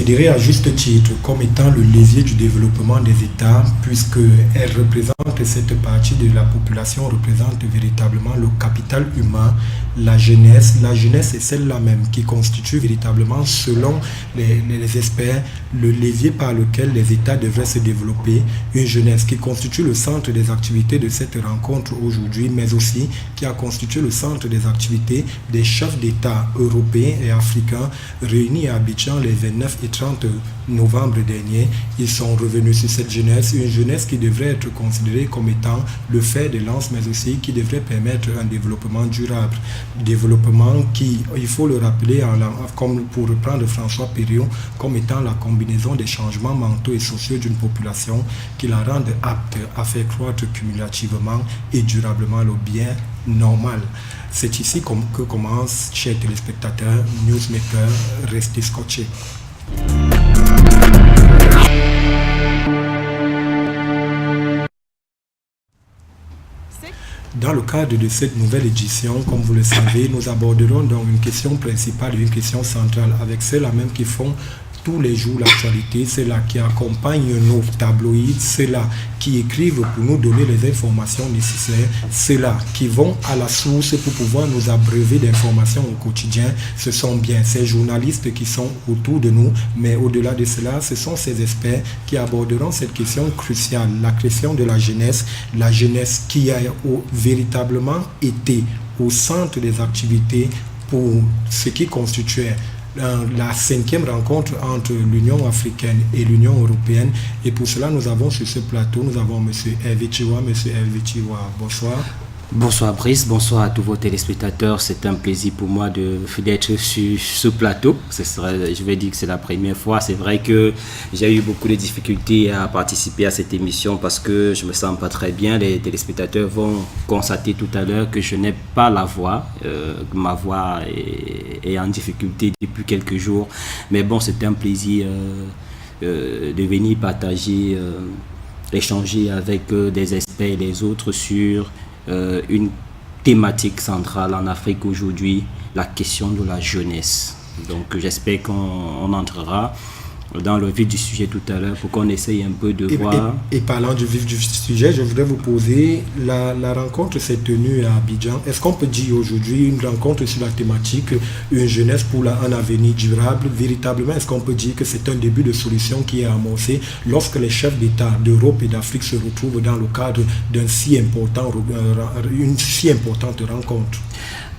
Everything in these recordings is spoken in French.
considérée à juste titre comme étant le levier du développement des États, puisqu'elle représente, cette partie de la population représente véritablement le capital humain, la jeunesse. La jeunesse est celle-là même qui constitue véritablement, selon les experts, le levier par lequel les États devraient se développer. Une jeunesse qui constitue le centre des activités de cette rencontre aujourd'hui, mais aussi qui a constitué le centre des activités des chefs d'État européens et africains réunis à Abidjan les 29 et 30 novembre dernier. Ils sont revenus sur cette jeunesse, une jeunesse qui devrait être considérée comme étant le fer de lance, mais aussi qui devrait permettre un développement durable. Développement qui, il faut le rappeler, comme pour reprendre François Périot, comme étant la combinaison des changements mentaux et sociaux d'une population qui la rendent apte à faire croître cumulativement et durablement le bien normal. C'est ici que commence, chers téléspectateurs, Newsmaker, restez scotchés. Dans le cadre de cette nouvelle édition, comme vous le savez, nous aborderons donc une question principale et une question centrale avec ceux-là même qui font tous les jours l'actualité, ceux-là qui accompagnent nos tabloïds, ceux-là qui écrivent pour nous donner les informations nécessaires, ceux-là qui vont à la source pour pouvoir nous abreuver d'informations au quotidien. Ce sont bien ces journalistes qui sont autour de nous, mais au-delà de cela, ce sont ces experts qui aborderont cette question cruciale, la question de la jeunesse qui a véritablement été au centre des activités pour ce qui constituait la 5e rencontre entre l'Union africaine et l'Union européenne. Et pour cela, nous avons sur ce plateau, nous avons M. Hervé Chiwa. M. Hervé Chiwa, bonsoir. Bonsoir Brice, bonsoir à tous vos téléspectateurs. C'est un plaisir pour moi d'être sur ce plateau. Je vais dire que c'est la première fois. C'est vrai que j'ai eu beaucoup de difficultés à participer à cette émission parce que je me sens pas très bien. Les téléspectateurs vont constater tout à l'heure que je n'ai pas la voix. Ma voix est en difficulté depuis quelques jours. Mais bon, c'est un plaisir de venir partager, échanger avec des experts et les autres sur une thématique centrale en Afrique aujourd'hui, la question de la jeunesse. Donc j'espère qu'on entrera dans le vif du sujet tout à l'heure pour qu'on essaye un peu de voir. Et parlant du vif du sujet, je voudrais vous poser, la rencontre s'est tenue à Abidjan. Est-ce qu'on peut dire aujourd'hui une rencontre sur la thématique une jeunesse pour un avenir durable? Véritablement, est-ce qu'on peut dire que c'est un début de solution qui est amorcé lorsque les chefs d'État d'Europe et d'Afrique se retrouvent dans le cadre d'une si importante rencontre?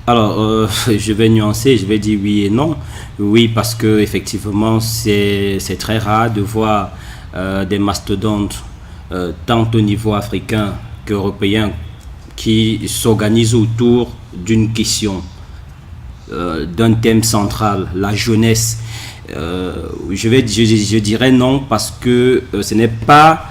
Alors, je vais nuancer, je vais dire oui et non. Oui, parce que effectivement, c'est très rare de voir des mastodontes, tant au niveau africain qu'européen, qui s'organisent autour d'une question, d'un thème central, la jeunesse. Je dirais non parce que ce n'est pas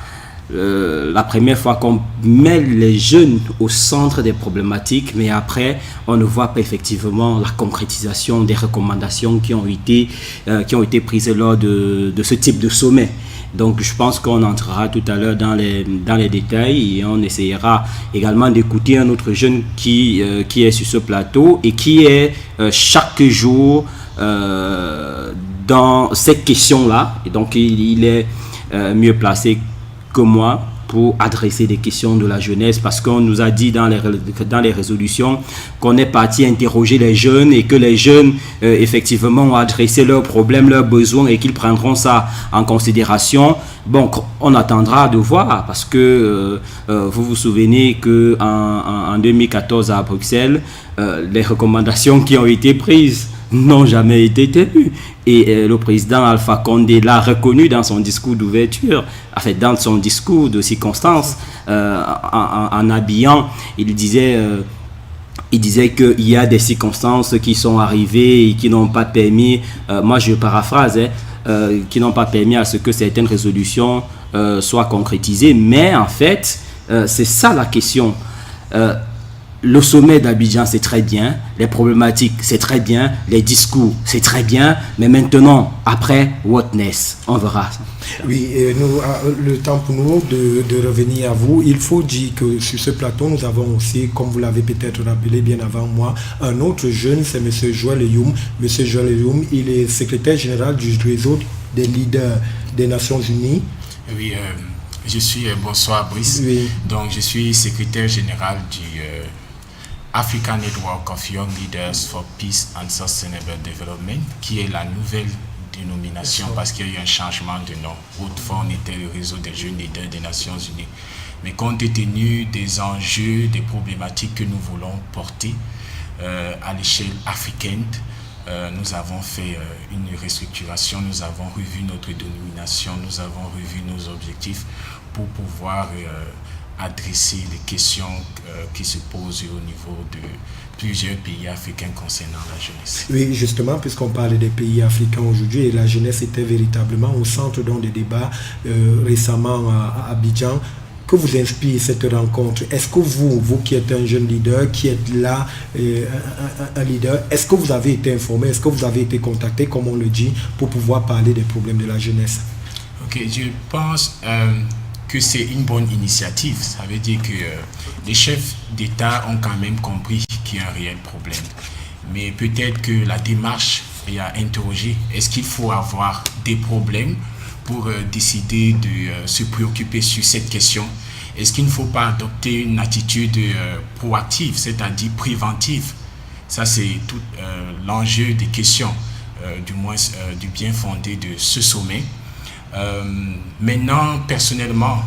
la première fois qu'on met les jeunes au centre des problématiques, mais après on ne voit pas effectivement la concrétisation des recommandations qui ont été prises lors de ce type de sommet. Donc je pense qu'on entrera tout à l'heure dans les détails et on essayera également d'écouter un autre jeune qui est sur ce plateau et qui est chaque jour dans cette question-là, et donc il est mieux placé que moi pour adresser des questions de la jeunesse, parce qu'on nous a dit dans les résolutions qu'on est parti interroger les jeunes et que les jeunes effectivement ont adressé leurs problèmes, leurs besoins et qu'ils prendront ça en considération. Bon, on attendra de voir parce que vous vous souvenez que en 2014 à Bruxelles, les recommandations qui ont été prises n'ont jamais été tenues. Et le président Alpha Condé l'a reconnu dans son discours d'ouverture, en fait dans son discours de circonstance, en habillant, il disait qu'il y a des circonstances qui sont arrivées et qui n'ont pas permis, moi je paraphrase, qui n'ont pas permis à ce que certaines résolutions soient concrétisées. Mais en fait, c'est ça la question. Le sommet d'Abidjan, c'est très bien, les problématiques, c'est très bien, les discours, c'est très bien, mais maintenant, après, what next? On verra. Oui, et le temps pour nous de revenir à vous. Il faut dire que sur ce plateau, nous avons aussi, comme vous l'avez peut-être rappelé bien avant moi, un autre jeune, c'est M. Joël Youm. M. Joël Youm, il est secrétaire général du réseau des leaders des Nations Unies. Oui, bonsoir Brice. Oui. Donc, je suis secrétaire général du African Network of Young Leaders for Peace and Sustainable Development, qui est la nouvelle dénomination parce qu'il y a eu un changement de nom. Autrefois, on était le réseau des jeunes leaders des Nations Unies. Mais compte tenu des enjeux, des problématiques que nous voulons porter à l'échelle africaine, nous avons fait une restructuration, nous avons revu notre dénomination, nous avons revu nos objectifs pour pouvoir adresser les questions qui se posent au niveau de plusieurs pays africains concernant la jeunesse. Oui, justement, puisqu'on parle des pays africains aujourd'hui, et la jeunesse était véritablement au centre des débats récemment à Abidjan. Que vous inspire cette rencontre? Est-ce que vous qui êtes un jeune leader, qui êtes là, un leader, est-ce que vous avez été informé, est-ce que vous avez été contacté, comme on le dit, pour pouvoir parler des problèmes de la jeunesse? Ok, je pense que c'est une bonne initiative. Ça veut dire que les chefs d'État ont quand même compris qu'il y a un réel problème. Mais peut-être que la démarche est à interroger. Est-ce qu'il faut avoir des problèmes pour décider de se préoccuper sur cette question? Est-ce qu'il ne faut pas adopter une attitude proactive, c'est-à-dire préventive? Ça, c'est tout l'enjeu des questions, du moins du bien fondé de ce sommet. Maintenant, personnellement,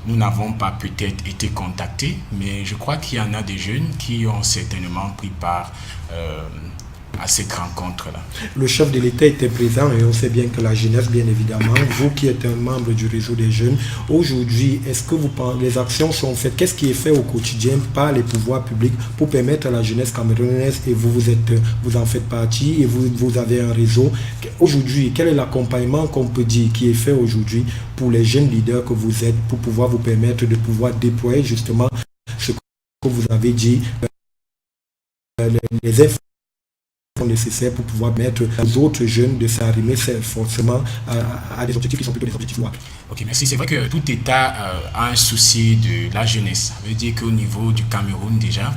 nous n'avons pas peut-être été contactés, mais je crois qu'il y en a des jeunes qui ont certainement pris part à cette rencontre-là. Le chef de l'État était présent et on sait bien que la jeunesse, bien évidemment, vous qui êtes un membre du réseau des jeunes, aujourd'hui, est-ce que les actions sont faites? Qu'est-ce qui est fait au quotidien par les pouvoirs publics pour permettre à la jeunesse camerounaise, et vous en faites partie et vous avez un réseau. Aujourd'hui, quel est l'accompagnement qu'on peut dire qui est fait aujourd'hui pour les jeunes leaders que vous êtes, pour pouvoir vous permettre de pouvoir déployer justement ce que vous avez dit, les efforts nécessaires pour pouvoir mettre les autres jeunes de s'arrimer forcément à des objectifs qui sont plutôt des objectifs louables. Ok, merci. C'est vrai que tout État a un souci de la jeunesse. Ça veut dire qu'au niveau du Cameroun déjà,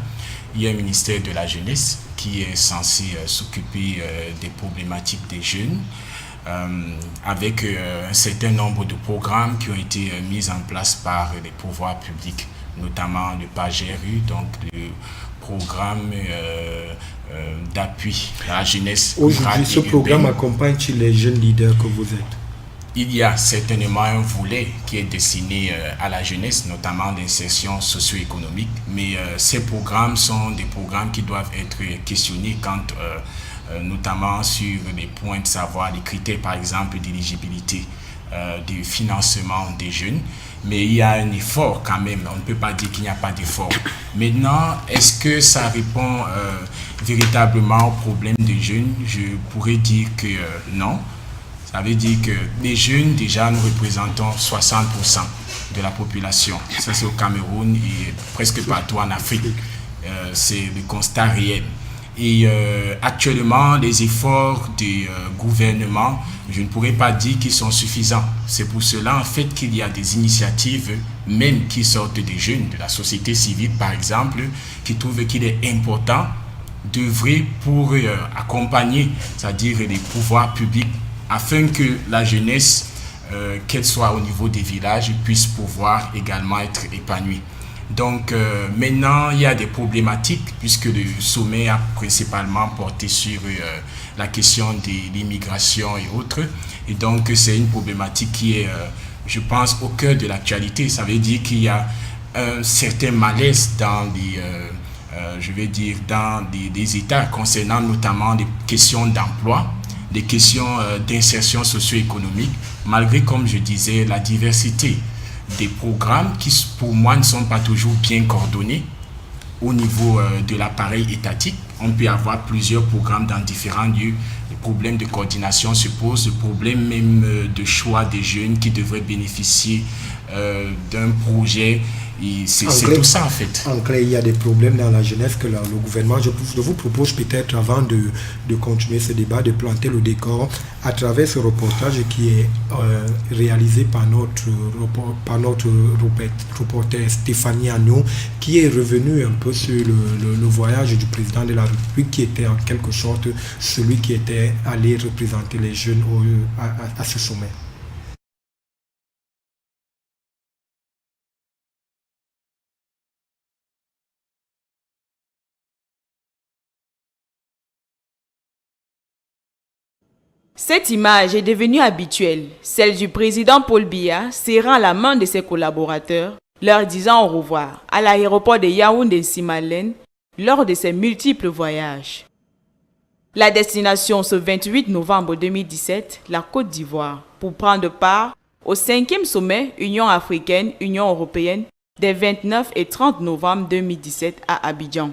il y a un ministère de la jeunesse qui est censé s'occuper des problématiques des jeunes avec un certain nombre de programmes qui ont été mis en place par les pouvoirs publics, notamment le PAGERU, donc le programme d'appui à la jeunesse. Aujourd'hui, ce programme accompagne-t-il les jeunes leaders que vous êtes? Il y a certainement un volet qui est destiné à la jeunesse, notamment d'insertion socio-économique, mais ces programmes sont des programmes qui doivent être questionnés quant notamment sur les points de savoir, les critères par exemple d'éligibilité du financement des jeunes. Mais il y a un effort quand même, on ne peut pas dire qu'il n'y a pas d'effort. Maintenant, est-ce que ça répond véritablement au problème des jeunes? Je pourrais dire que non. Ça veut dire que les jeunes, déjà, nous représentons 60% de la population. Ça, c'est au Cameroun et presque partout en Afrique. C'est le constat réel. Et actuellement, les efforts du gouvernement, je ne pourrais pas dire qu'ils sont suffisants. C'est pour cela, en fait, qu'il y a des initiatives, même qui sortent des jeunes, de la société civile, par exemple, qui trouvent qu'il est important d'œuvrer pour accompagner, c'est-à-dire les pouvoirs publics, afin que la jeunesse, qu'elle soit au niveau des villages, puisse pouvoir également être épanouie. Donc maintenant, il y a des problématiques puisque le sommet a principalement porté sur la question de l'immigration et autres. Et donc, c'est une problématique qui est, je pense, au cœur de l'actualité. Ça veut dire qu'il y a un certain malaise dans des États concernant notamment des questions d'emploi, des questions d'insertion socio-économique, malgré, comme je disais, la diversité des programmes qui, pour moi, ne sont pas toujours bien coordonnés au niveau de l'appareil étatique. On peut avoir plusieurs programmes dans différents lieux. Les problèmes de coordination se posent, le problème même de choix des jeunes qui devraient bénéficier d'un projet. C'est tout ça en fait. En clair, il y a des problèmes dans la jeunesse que le gouvernement, je vous propose peut-être avant de continuer ce débat, de planter le décor à travers ce reportage qui est réalisé par notre reporter Stéphanie Agneau, qui est revenu un peu sur le voyage du président de la République, qui était en quelque sorte celui qui était allé représenter les jeunes à ce sommet. Cette image est devenue habituelle, celle du président Paul Biya serrant la main de ses collaborateurs, leur disant au revoir à l'aéroport de Yaoundé-Simalène lors de ses multiples voyages. La destination ce 28 novembre 2017, la Côte d'Ivoire, pour prendre part au 5e sommet Union africaine-Union européenne des 29 et 30 novembre 2017 à Abidjan,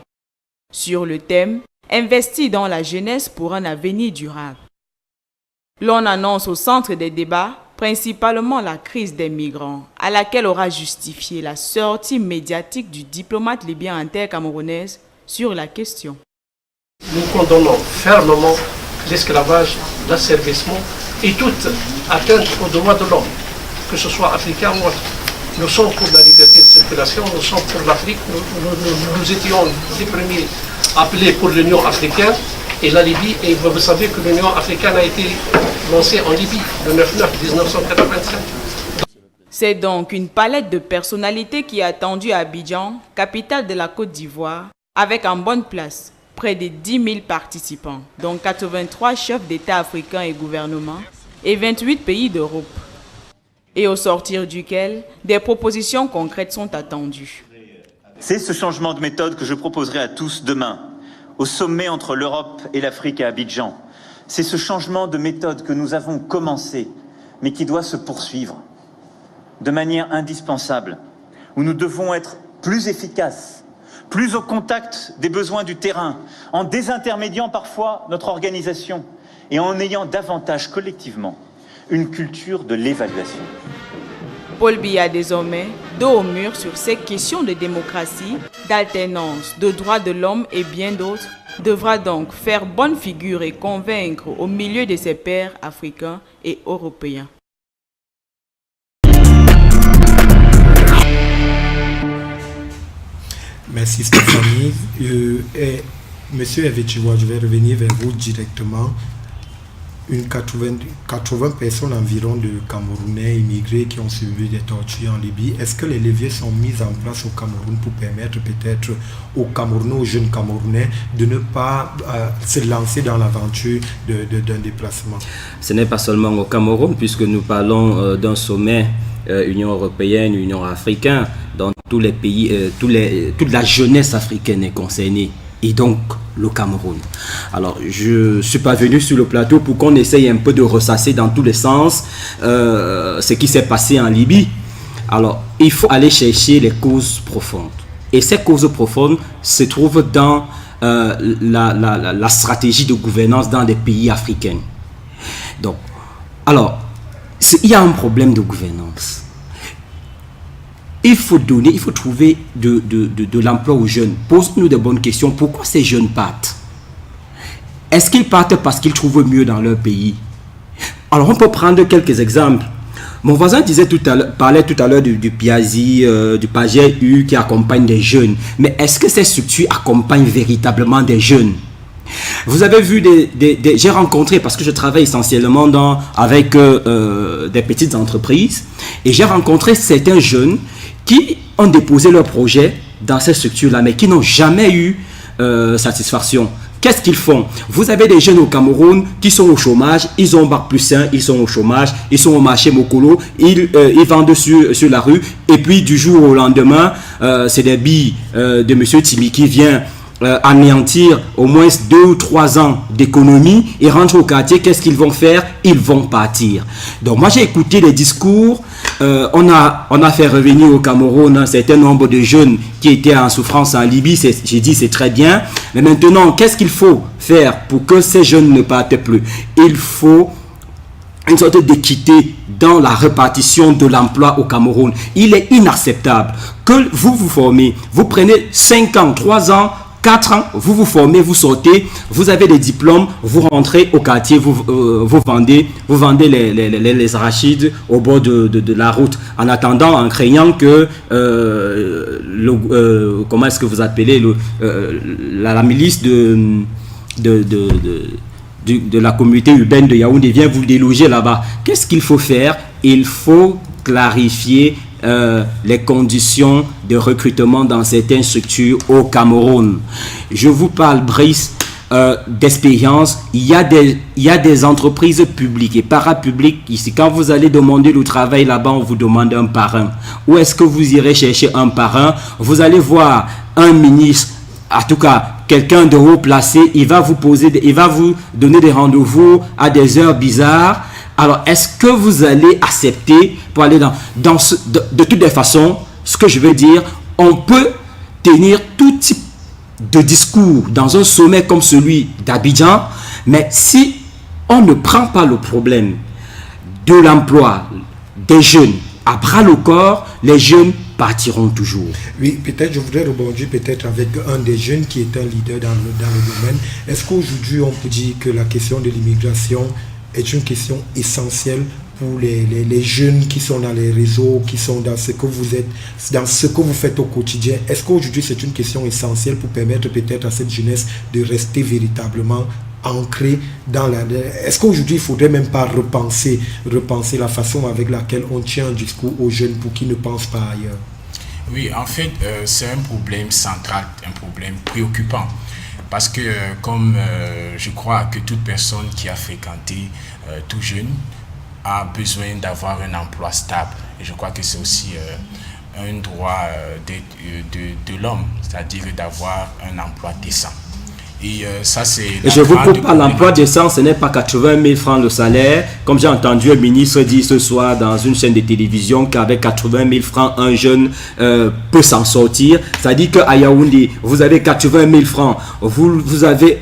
sur le thème « Investir dans la jeunesse pour un avenir durable ». L'on annonce au centre des débats principalement la crise des migrants, à laquelle aura justifié la sortie médiatique du diplomate libyen intercamerounaise sur la question. Nous condamnons fermement l'esclavage, l'asservissement et toute atteinte aux droits de l'homme, que ce soit africain ou autre. Nous sommes pour la liberté de circulation, nous sommes pour l'Afrique, nous étions les premiers appelés pour l'Union africaine et la Libye, et vous savez que l'Union africaine a été lancée en Libye le 9/9/1987. C'est donc une palette de personnalités qui est attendue à Abidjan, capitale de la Côte d'Ivoire, avec en bonne place près de 10 000 participants, dont 83 chefs d'État africains et gouvernements et 28 pays d'Europe. Et au sortir duquel, des propositions concrètes sont attendues. C'est ce changement de méthode que je proposerai à tous demain, au sommet entre l'Europe et l'Afrique à Abidjan. C'est ce changement de méthode que nous avons commencé, mais qui doit se poursuivre de manière indispensable, où nous devons être plus efficaces, plus au contact des besoins du terrain, en désintermédiant parfois notre organisation et en ayant davantage collectivement une culture de l'évaluation. Paul Biya désormais, dos au mur sur ces questions de démocratie, d'alternance, de droits de l'homme et bien d'autres, devra donc faire bonne figure et convaincre au milieu de ses pairs africains et européens. Merci Stéphanie. Monsieur Evechiwa, je vais revenir vers vous directement. 80 personnes environ de Camerounais immigrés qui ont subi des tortures en Libye. Est-ce que les leviers sont mis en place au Cameroun pour permettre peut-être aux Camerounais, aux jeunes Camerounais, de ne pas se lancer dans l'aventure d'un déplacement? Ce n'est pas seulement au Cameroun, puisque nous parlons d'un sommet Union européenne, Union africaine, dans tous les pays, toute la jeunesse africaine est concernée. Et donc le Cameroun. Alors, je ne suis pas venu sur le plateau pour qu'on essaye un peu de ressasser dans tous les sens ce qui s'est passé en Libye. Alors, il faut aller chercher les causes profondes. Et ces causes profondes se trouvent dans la stratégie de gouvernance dans les pays africains. Donc, alors, il y a un problème de gouvernance. Il faut trouver de l'emploi aux jeunes. Pose-nous de bonnes questions. Pourquoi ces jeunes partent? Est-ce qu'ils partent parce qu'ils trouvent mieux dans leur pays? Alors, on peut prendre quelques exemples. Mon voisin parlait tout à l'heure du PIAZI, du PAGEU qui accompagne des jeunes. Mais est-ce que ces structures accompagnent véritablement des jeunes? Vous avez vu j'ai rencontré, parce que je travaille essentiellement avec des petites entreprises, et j'ai rencontré certains jeunes qui ont déposé leur projet dans ces structures-là, mais qui n'ont jamais eu satisfaction. Qu'est-ce qu'ils font? Vous avez des jeunes au Cameroun qui sont au chômage, ils ont Bac+1, ils sont au chômage, ils sont au marché Mokolo, ils vendent sur la rue, et puis du jour au lendemain, c'est des billes de M. Timi qui vient anéantir au moins 2 ou 3 ans d'économie et rentrent au quartier. Qu'est-ce qu'ils vont faire? Ils vont partir. Donc moi j'ai écouté les discours, on a fait revenir au Cameroun un certain nombre de jeunes qui étaient en souffrance en Libye. J'ai dit c'est très bien, mais maintenant qu'est-ce qu'il faut faire pour que ces jeunes ne partent plus? Il faut une sorte d'équité dans la répartition de l'emploi au Cameroun. Il est inacceptable que vous vous formez, vous prenez 5 ans, 3 ans, 4 ans, vous vous formez, vous sortez, vous avez des diplômes, vous rentrez au quartier, vous vendez les arachides au bord de la route, en attendant, en craignant que comment est-ce que vous appelez la milice de la communauté urbaine de Yaoundé vient vous déloger là-bas. Qu'est-ce qu'il faut faire? Il faut clarifier les conditions de recrutement dans certaines structures au Cameroun. Je vous parle, Brice, d'expérience. Il y a des entreprises publiques et parapubliques ici. Quand vous allez demander le travail là-bas, on vous demande un parrain. Où est-ce que vous irez chercher un parrain? Vous allez voir un ministre, en tout cas quelqu'un de haut placé, il va vous donner des rendez-vous à des heures bizarres. Alors, est-ce que vous allez accepter pour aller de toutes les façons, ce que je veux dire, on peut tenir tout type de discours dans un sommet comme celui d'Abidjan, mais si on ne prend pas le problème de l'emploi des jeunes à bras le corps, les jeunes partiront toujours. Oui, peut-être je voudrais rebondir peut-être avec un des jeunes qui est un leader dans le domaine. Est-ce qu'aujourd'hui on peut dire que la question de l'immigration est une question essentielle pour les jeunes qui sont dans les réseaux, qui sont dans ce que vous êtes, dans ce que vous faites au quotidien? Est-ce qu'aujourd'hui c'est une question essentielle pour permettre peut-être à cette jeunesse de rester véritablement ancrée dans la... Est-ce qu'aujourd'hui il ne faudrait même pas repenser la façon avec laquelle on tient un discours aux jeunes pour qu'ils ne pensent pas ailleurs? Oui, en fait, c'est un problème central, un problème préoccupant. Parce que comme je crois que toute personne qui a fréquenté tout jeune a besoin d'avoir un emploi stable. Et je crois que c'est aussi un droit de l'homme, c'est-à-dire d'avoir un emploi décent. Et ça, c'est... Et je vous coupe pas, l'emploi décent, ce n'est pas 80 000 francs le salaire. Comme j'ai entendu un ministre dire ce soir dans une chaîne de télévision qu'avec 80 000 francs, un jeune peut s'en sortir. C'est-à-dire qu'à Yaoundé, vous avez 80 000 francs, vous avez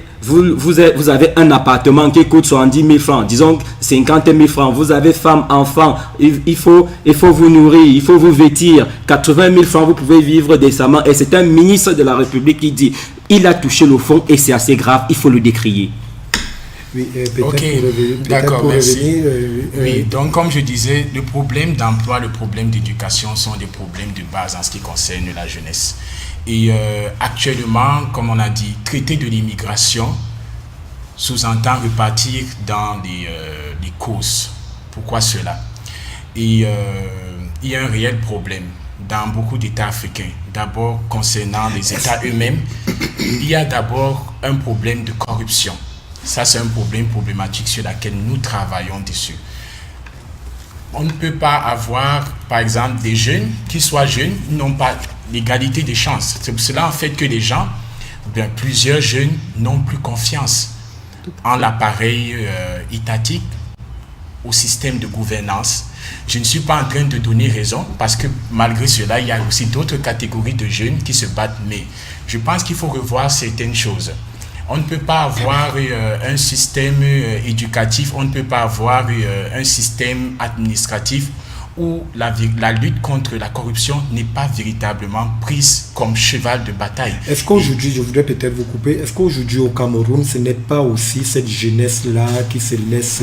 un appartement qui coûte 70 000 francs, disons 50 000 francs, vous avez femme, enfant, il faut vous nourrir, il faut vous vêtir. 80 000 francs, vous pouvez vivre décemment. Et c'est un ministre de la République qui dit, il a touché le fond et c'est assez grave, il faut le décrier. Oui, d'accord, merci. Oui, donc comme je disais, le problème d'emploi, le problème d'éducation sont des problèmes de base en ce qui concerne la jeunesse. Et actuellement, comme on a dit, traiter de l'immigration sous-entend repartir dans les causes. Pourquoi cela? Et il y a un réel problème dans beaucoup d'États africains. D'abord, concernant les États eux-mêmes, il y a d'abord un problème de corruption. Ça, c'est un problème problématique sur lequel nous travaillons dessus. On ne peut pas avoir, par exemple, des jeunes qui soient jeunes, n'ont pas l'égalité des chances. C'est pour cela, en fait, que les gens, plusieurs jeunes n'ont plus confiance en l'appareil étatique, au système de gouvernance. Je ne suis pas en train de donner raison parce que malgré cela, il y a aussi d'autres catégories de jeunes qui se battent. Mais je pense qu'il faut revoir certaines choses. On ne peut pas avoir un système éducatif, on ne peut pas avoir un système administratif où la lutte contre la corruption n'est pas véritablement prise comme cheval de bataille. Est-ce qu'aujourd'hui, je voudrais peut-être vous couper, est-ce qu'aujourd'hui au Cameroun, ce n'est pas aussi cette jeunesse-là qui se laisse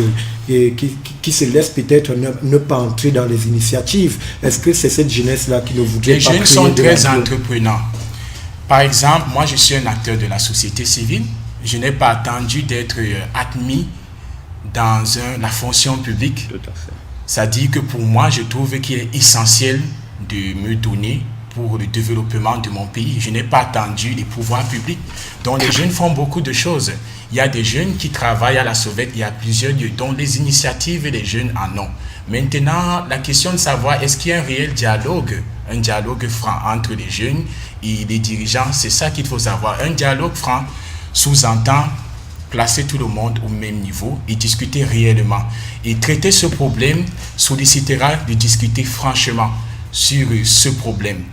peut-être ne pas entrer dans les initiatives? Est-ce que c'est cette jeunesse-là qui ne voudrait pas... Les jeunes sont très entreprenants. Par exemple, moi je suis un acteur de la société civile. Je n'ai pas attendu d'être admis dans la fonction publique. Tout à fait. C'est-à-dire que pour moi, je trouve qu'il est essentiel de me donner pour le développement de mon pays. Je n'ai pas attendu les pouvoirs publics. Donc les jeunes font beaucoup de choses. Il y a des jeunes qui travaillent à la Sauvette, il y a plusieurs lieux, dont les initiatives et les jeunes en ont. Maintenant, la question de savoir est-ce qu'il y a un réel dialogue, un dialogue franc entre les jeunes et les dirigeants, c'est ça qu'il faut savoir. Un dialogue franc sous-entend placer tout le monde au même niveau et discuter réellement. Et traiter ce problème sollicitera de discuter franchement sur ce problème.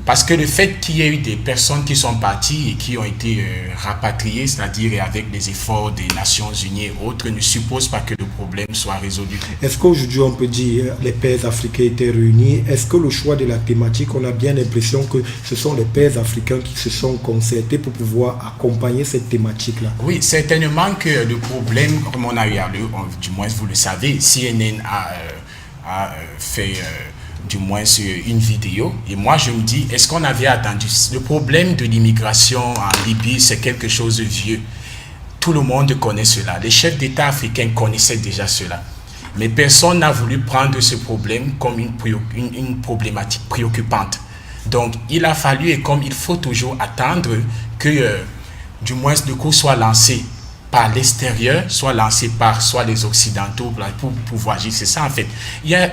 Parce que le fait qu'il y ait eu des personnes qui sont parties et qui ont été rapatriées, c'est-à-dire avec les efforts des Nations Unies et autres, ne suppose pas que le problème soit résolu. Est-ce qu'aujourd'hui on peut dire que les pères africains étaient réunis? Est-ce que le choix de la thématique, on a bien l'impression que ce sont les pères africains qui se sont concertés pour pouvoir accompagner cette thématique-là? Oui, certainement que le problème, comme on a eu à l'heure, du moins vous le savez, CNN a fait... du moins sur une vidéo. Et moi, je me dis, est-ce qu'on avait attendu? Le problème de l'immigration en Libye, c'est quelque chose de vieux. Tout le monde connaît cela. Les chefs d'État africains connaissaient déjà cela. Mais personne n'a voulu prendre ce problème comme une problématique préoccupante. Donc, il a fallu, et comme il faut toujours attendre que, du moins, le coup soit lancé par l'extérieur, soit lancé par soit les Occidentaux pour pouvoir agir. C'est ça, en fait. Il y a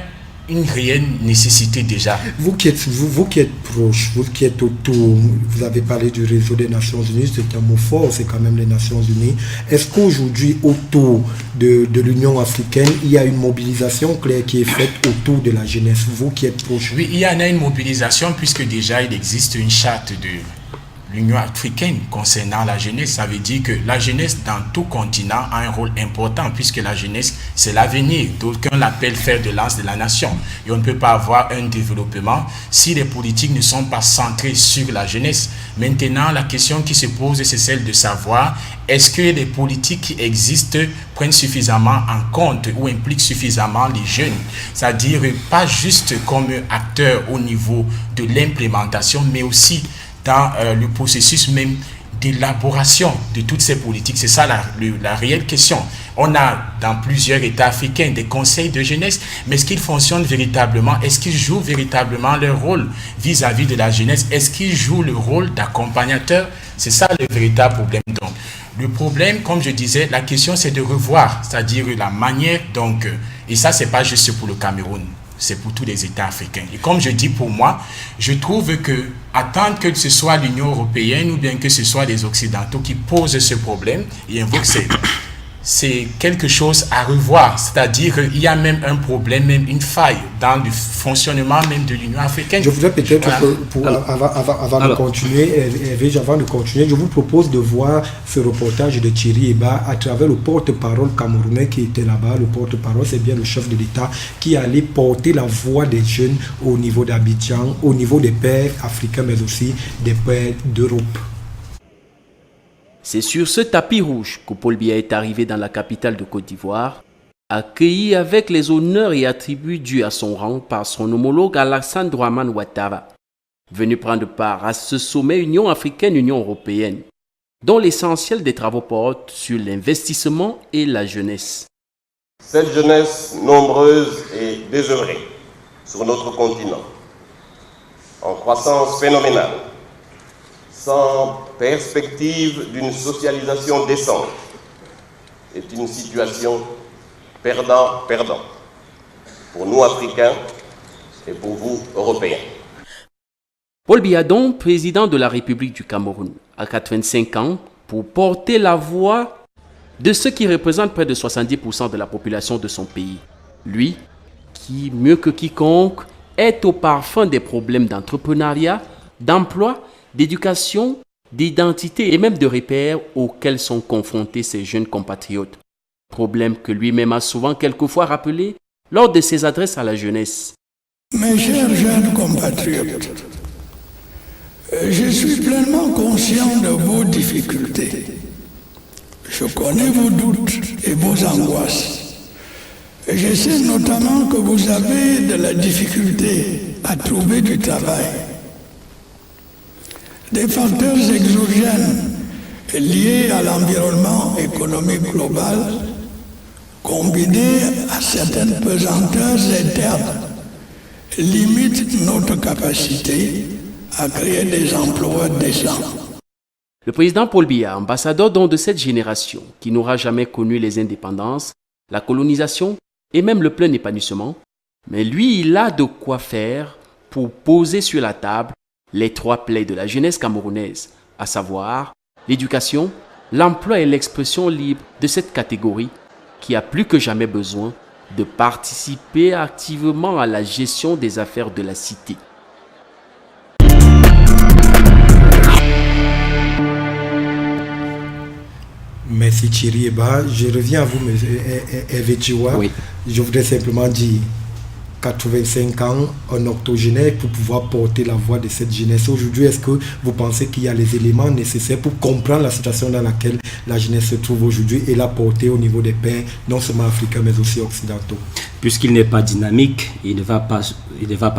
une réelle nécessité déjà. Vous qui êtes proche, vous qui êtes autour, vous avez parlé du réseau des Nations Unies, c'est un mot fort, c'est quand même les Nations Unies. Est-ce qu'aujourd'hui, autour de l'Union africaine, il y a une mobilisation claire qui est faite autour de la jeunesse, vous qui êtes proche? Oui, il y en a une mobilisation puisque déjà il existe une charte de l'Union africaine concernant la jeunesse. Ça veut dire que la jeunesse dans tout continent a un rôle important puisque la jeunesse, c'est l'avenir. D'aucuns l'appellent fer de lance de la nation. Et on ne peut pas avoir un développement si les politiques ne sont pas centrées sur la jeunesse. Maintenant, la question qui se pose, c'est celle de savoir est-ce que les politiques qui existent prennent suffisamment en compte ou impliquent suffisamment les jeunes. C'est-à-dire pas juste comme acteurs au niveau de l'implémentation, mais aussi dans le processus même d'élaboration de toutes ces politiques. C'est ça la réelle question. On a dans plusieurs États africains des conseils de jeunesse, mais est-ce qu'ils fonctionnent véritablement? Est-ce qu'ils jouent véritablement leur rôle vis-à-vis de la jeunesse? Est-ce qu'ils jouent le rôle d'accompagnateur? C'est ça le véritable problème. Donc, le problème, comme je disais, la question c'est de revoir, c'est-à-dire la manière, donc, et ça c'est pas juste pour le Cameroun, c'est pour tous les États africains. Et comme je dis pour moi, je trouve que attendre que ce soit l'Union européenne ou bien que ce soit les Occidentaux qui posent ce problème et invoquent c'est quelque chose à revoir. C'est-à-dire qu'il y a même un problème, même une faille dans le fonctionnement même de l'Union africaine. Je voudrais peut-être, avant de continuer, je vous propose de voir ce reportage de Thierry Eba à travers le porte-parole camerounais qui était là-bas. Le porte-parole, c'est bien le chef de l'État qui allait porter la voix des jeunes au niveau d'Abidjan, au niveau des pères africains, mais aussi des pères d'Europe. C'est sur ce tapis rouge que Paul Biya est arrivé dans la capitale de Côte d'Ivoire, accueilli avec les honneurs et attributs dus à son rang par son homologue Alassane Dramane Ouattara, venu prendre part à ce sommet Union africaine-Union européenne, dont l'essentiel des travaux porte sur l'investissement et la jeunesse. Cette jeunesse nombreuse et désœuvrée sur notre continent, en croissance phénoménale, sans perspective d'une socialisation décente, est une situation perdant-perdant pour nous Africains et pour vous Européens. Paul Biya, donc président de la République du Cameroun, à 85 ans, pour porter la voix de ceux qui représentent près de 70% de la population de son pays. Lui, qui, mieux que quiconque, est au parfum des problèmes d'entrepreneuriat, d'emploi, d'éducation, d'identité et même de repères auxquels sont confrontés ses jeunes compatriotes. Problème que lui-même a souvent quelquefois rappelé lors de ses adresses à la jeunesse. Mes chers jeunes compatriotes, je suis pleinement conscient de vos difficultés. Je connais vos doutes et vos angoisses. Je sais notamment que vous avez de la difficulté à trouver du travail. Des facteurs exogènes liés à l'environnement économique global, combinés à certaines pesanteurs internes, limitent notre capacité à créer des emplois décents. Le président Paul Biya, ambassadeur donc de cette génération qui n'aura jamais connu les indépendances, la colonisation et même le plein épanouissement, mais lui, il a de quoi faire pour poser sur la table les trois plaies de la jeunesse camerounaise, à savoir l'éducation, l'emploi et l'expression libre de cette catégorie qui a plus que jamais besoin de participer activement à la gestion des affaires de la cité. Merci Thierry Eba. Je reviens à vous, M. Hervé Tchiwa. Oui. Je voudrais simplement dire 85 ans, un octogénaire pour pouvoir porter la voix de cette jeunesse. Aujourd'hui, est-ce que vous pensez qu'il y a les éléments nécessaires pour comprendre la situation dans laquelle la jeunesse se trouve aujourd'hui et la porter au niveau des pairs, non seulement africains mais aussi occidentaux? Puisqu'il n'est pas dynamique, il ne va pas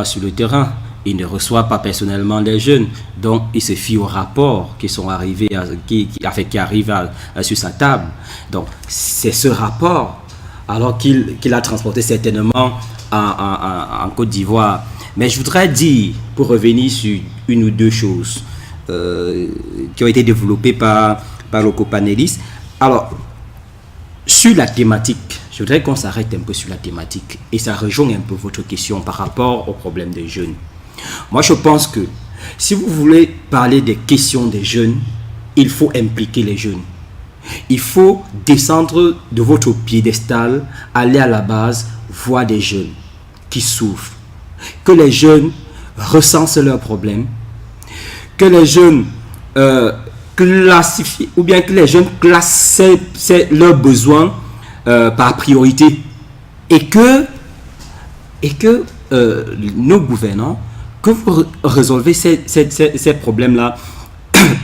sur le terrain. Il ne reçoit pas personnellement les jeunes, donc il se fie aux rapports qui sont arrivés, qui arrivent sur sa table. Donc c'est ce rapport, alors qu'il a transporté certainement en Côte d'Ivoire. Mais je voudrais dire, pour revenir sur une ou deux choses qui ont été développées par le copanéliste. Alors, sur la thématique, je voudrais qu'on s'arrête un peu sur la thématique et ça rejoint un peu votre question par rapport au problème des jeunes. Moi, je pense que si vous voulez parler des questions des jeunes, il faut impliquer les jeunes. Il faut descendre de votre piédestal, aller à la base, voir des jeunes qui souffrent. Que les jeunes recensent leurs problèmes, que les jeunes classifient, ou bien que les jeunes classent leurs besoins par priorité. Et que nos gouvernants, que vous résolvez ces problèmes-là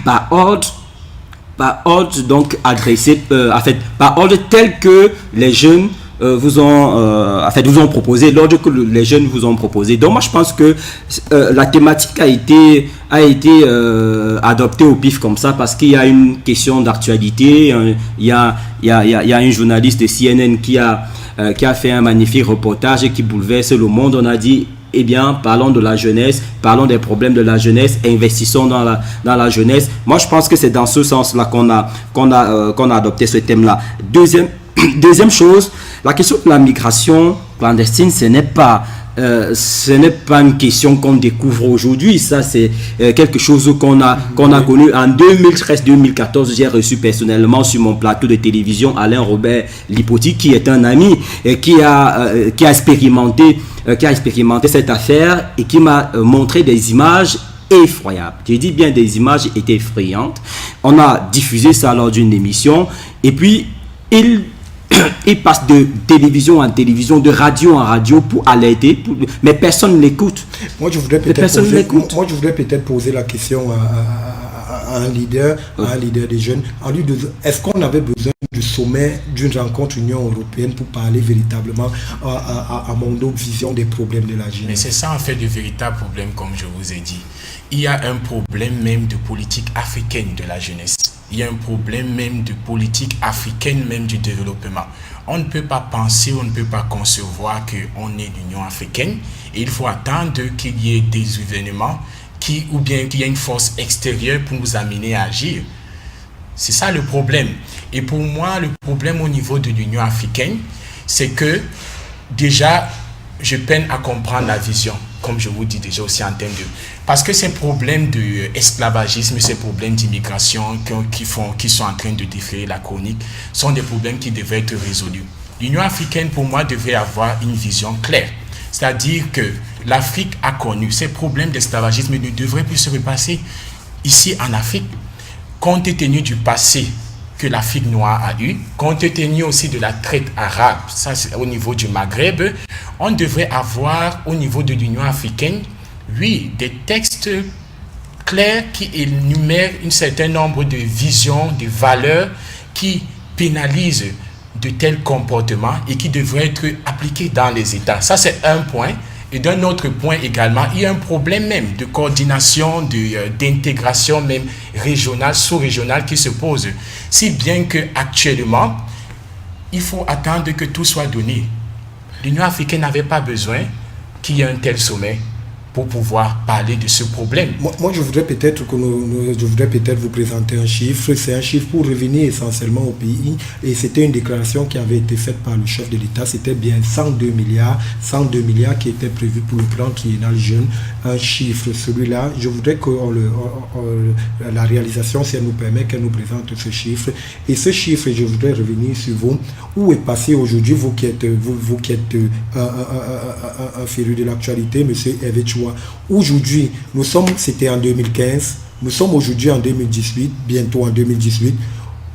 par ordre donc adressé, par ordre tel que les jeunes vous ont proposé, l'ordre que les jeunes vous ont proposé. Donc moi je pense que la thématique a été adoptée au pif comme ça parce qu'il y a une question d'actualité. Il y a une journaliste de CNN qui a fait un magnifique reportage qui bouleverse le monde. On a dit, eh bien, parlons de la jeunesse, parlons des problèmes de la jeunesse, investissons dans la jeunesse. Moi, je pense que c'est dans ce sens-là qu'on a adopté ce thème-là. Deuxième chose, la question de la migration clandestine, ce n'est pas une question qu'on découvre aujourd'hui. Ça, c'est quelque chose qu'on a connu en 2013-2014. J'ai reçu personnellement sur mon plateau de télévision Alain Robert Lipoti, qui est un ami et qui a expérimenté cette affaire et qui m'a montré des images effroyables. Je dis bien des images étaient effrayantes. On a diffusé ça lors d'une émission et puis il passe de télévision en télévision, de radio en radio pour alerter, mais personne ne l'écoute. Moi, je voudrais peut-être poser la question à un leader des jeunes. Est-ce qu'on avait besoin du sommet d'une rencontre Union européenne pour parler véritablement à mon vision des problèmes de la jeunesse? Mais c'est ça en fait le véritable problème, comme je vous ai dit. Il y a un problème même de politique africaine de la jeunesse. Il y a un problème même de politique africaine, même du développement. On ne peut pas penser, on ne peut pas concevoir qu'on est l'Union africaine et il faut attendre qu'il y ait des événements ou bien qu'il y ait une force extérieure pour nous amener à agir. C'est ça le problème. Et pour moi, le problème au niveau de l'Union africaine, c'est que déjà, je peine à comprendre la vision, comme je vous dis déjà aussi en termes de... Parce que ces problèmes d'esclavagisme, ces problèmes d'immigration qui sont en train de défrayer la chronique, sont des problèmes qui devraient être résolus. L'Union africaine, pour moi, devrait avoir une vision claire. C'est-à-dire que l'Afrique a connu ces problèmes d'esclavagisme ne devraient plus se repasser ici en Afrique, compte tenu du passé que l'Afrique noire a eu, compte tenu aussi de la traite arabe, ça c'est au niveau du Maghreb, on devrait avoir au niveau de l'Union africaine, oui, des textes clairs qui énumèrent un certain nombre de visions, de valeurs qui pénalisent de tels comportements et qui devraient être appliqués dans les États. Ça c'est un point. Et d'un autre point également, il y a un problème même de coordination, d'intégration même régionale, sous-régionale qui se pose. Si bien qu'actuellement, il faut attendre que tout soit donné. L'Union africaine n'avait pas besoin qu'il y ait un tel sommet pour pouvoir parler de ce problème. Moi je voudrais peut-être vous présenter un chiffre. C'est un chiffre pour revenir essentiellement au pays. Et c'était une déclaration qui avait été faite par le chef de l'État. C'était bien 102 milliards qui étaient prévus pour le plan triennal jeune. Un chiffre, celui-là, je voudrais que la réalisation, si elle nous permet, qu'elle nous présente ce chiffre. Et ce chiffre, je voudrais revenir sur vous. Où est passé aujourd'hui, vous qui êtes un féru de l'actualité, monsieur Hervé Tchiwa. Aujourd'hui, c'était en 2015, nous sommes aujourd'hui en 2018, bientôt en 2018.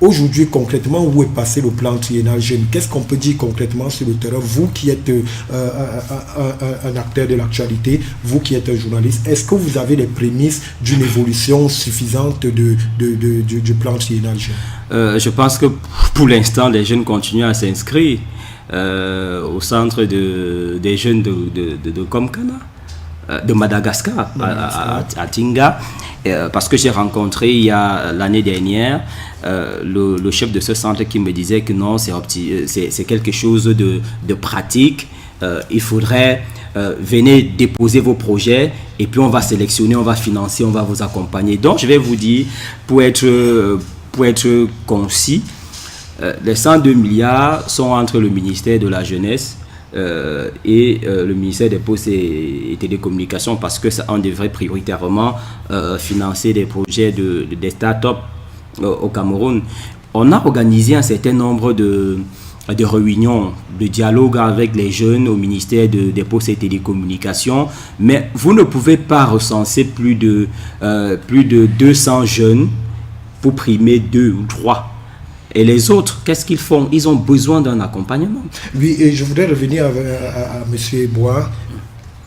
Aujourd'hui, concrètement, où est passé le plan triennal jeune? Qu'est-ce qu'on peut dire concrètement sur le terrain? Vous qui êtes un acteur de l'actualité, vous qui êtes un journaliste, est-ce que vous avez les prémices d'une évolution suffisante du plan triennal jeune? Je pense que pour l'instant, les jeunes continuent à s'inscrire au centre des jeunes de Komkana, de Madagascar, à Tinga, parce que j'ai rencontré il y a l'année dernière le chef de ce centre qui me disait que non, c'est quelque chose de pratique. Il faudrait venez déposer vos projets et puis on va sélectionner, on va financer, on va vous accompagner. Donc je vais vous dire, pour être concis, les 102 milliards sont entre le ministère de la Jeunesse et le ministère des Postes et Télécommunications, parce que on devrait prioritairement financer des projets des startups au Cameroun. On a organisé un certain nombre de réunions, de dialogue avec les jeunes au ministère des Postes et Télécommunications, mais vous ne pouvez pas recenser plus de 200 jeunes pour primer 2 ou 3. Et les autres, qu'est-ce qu'ils font? Ils ont besoin d'un accompagnement. Oui, et je voudrais revenir à M. Bois.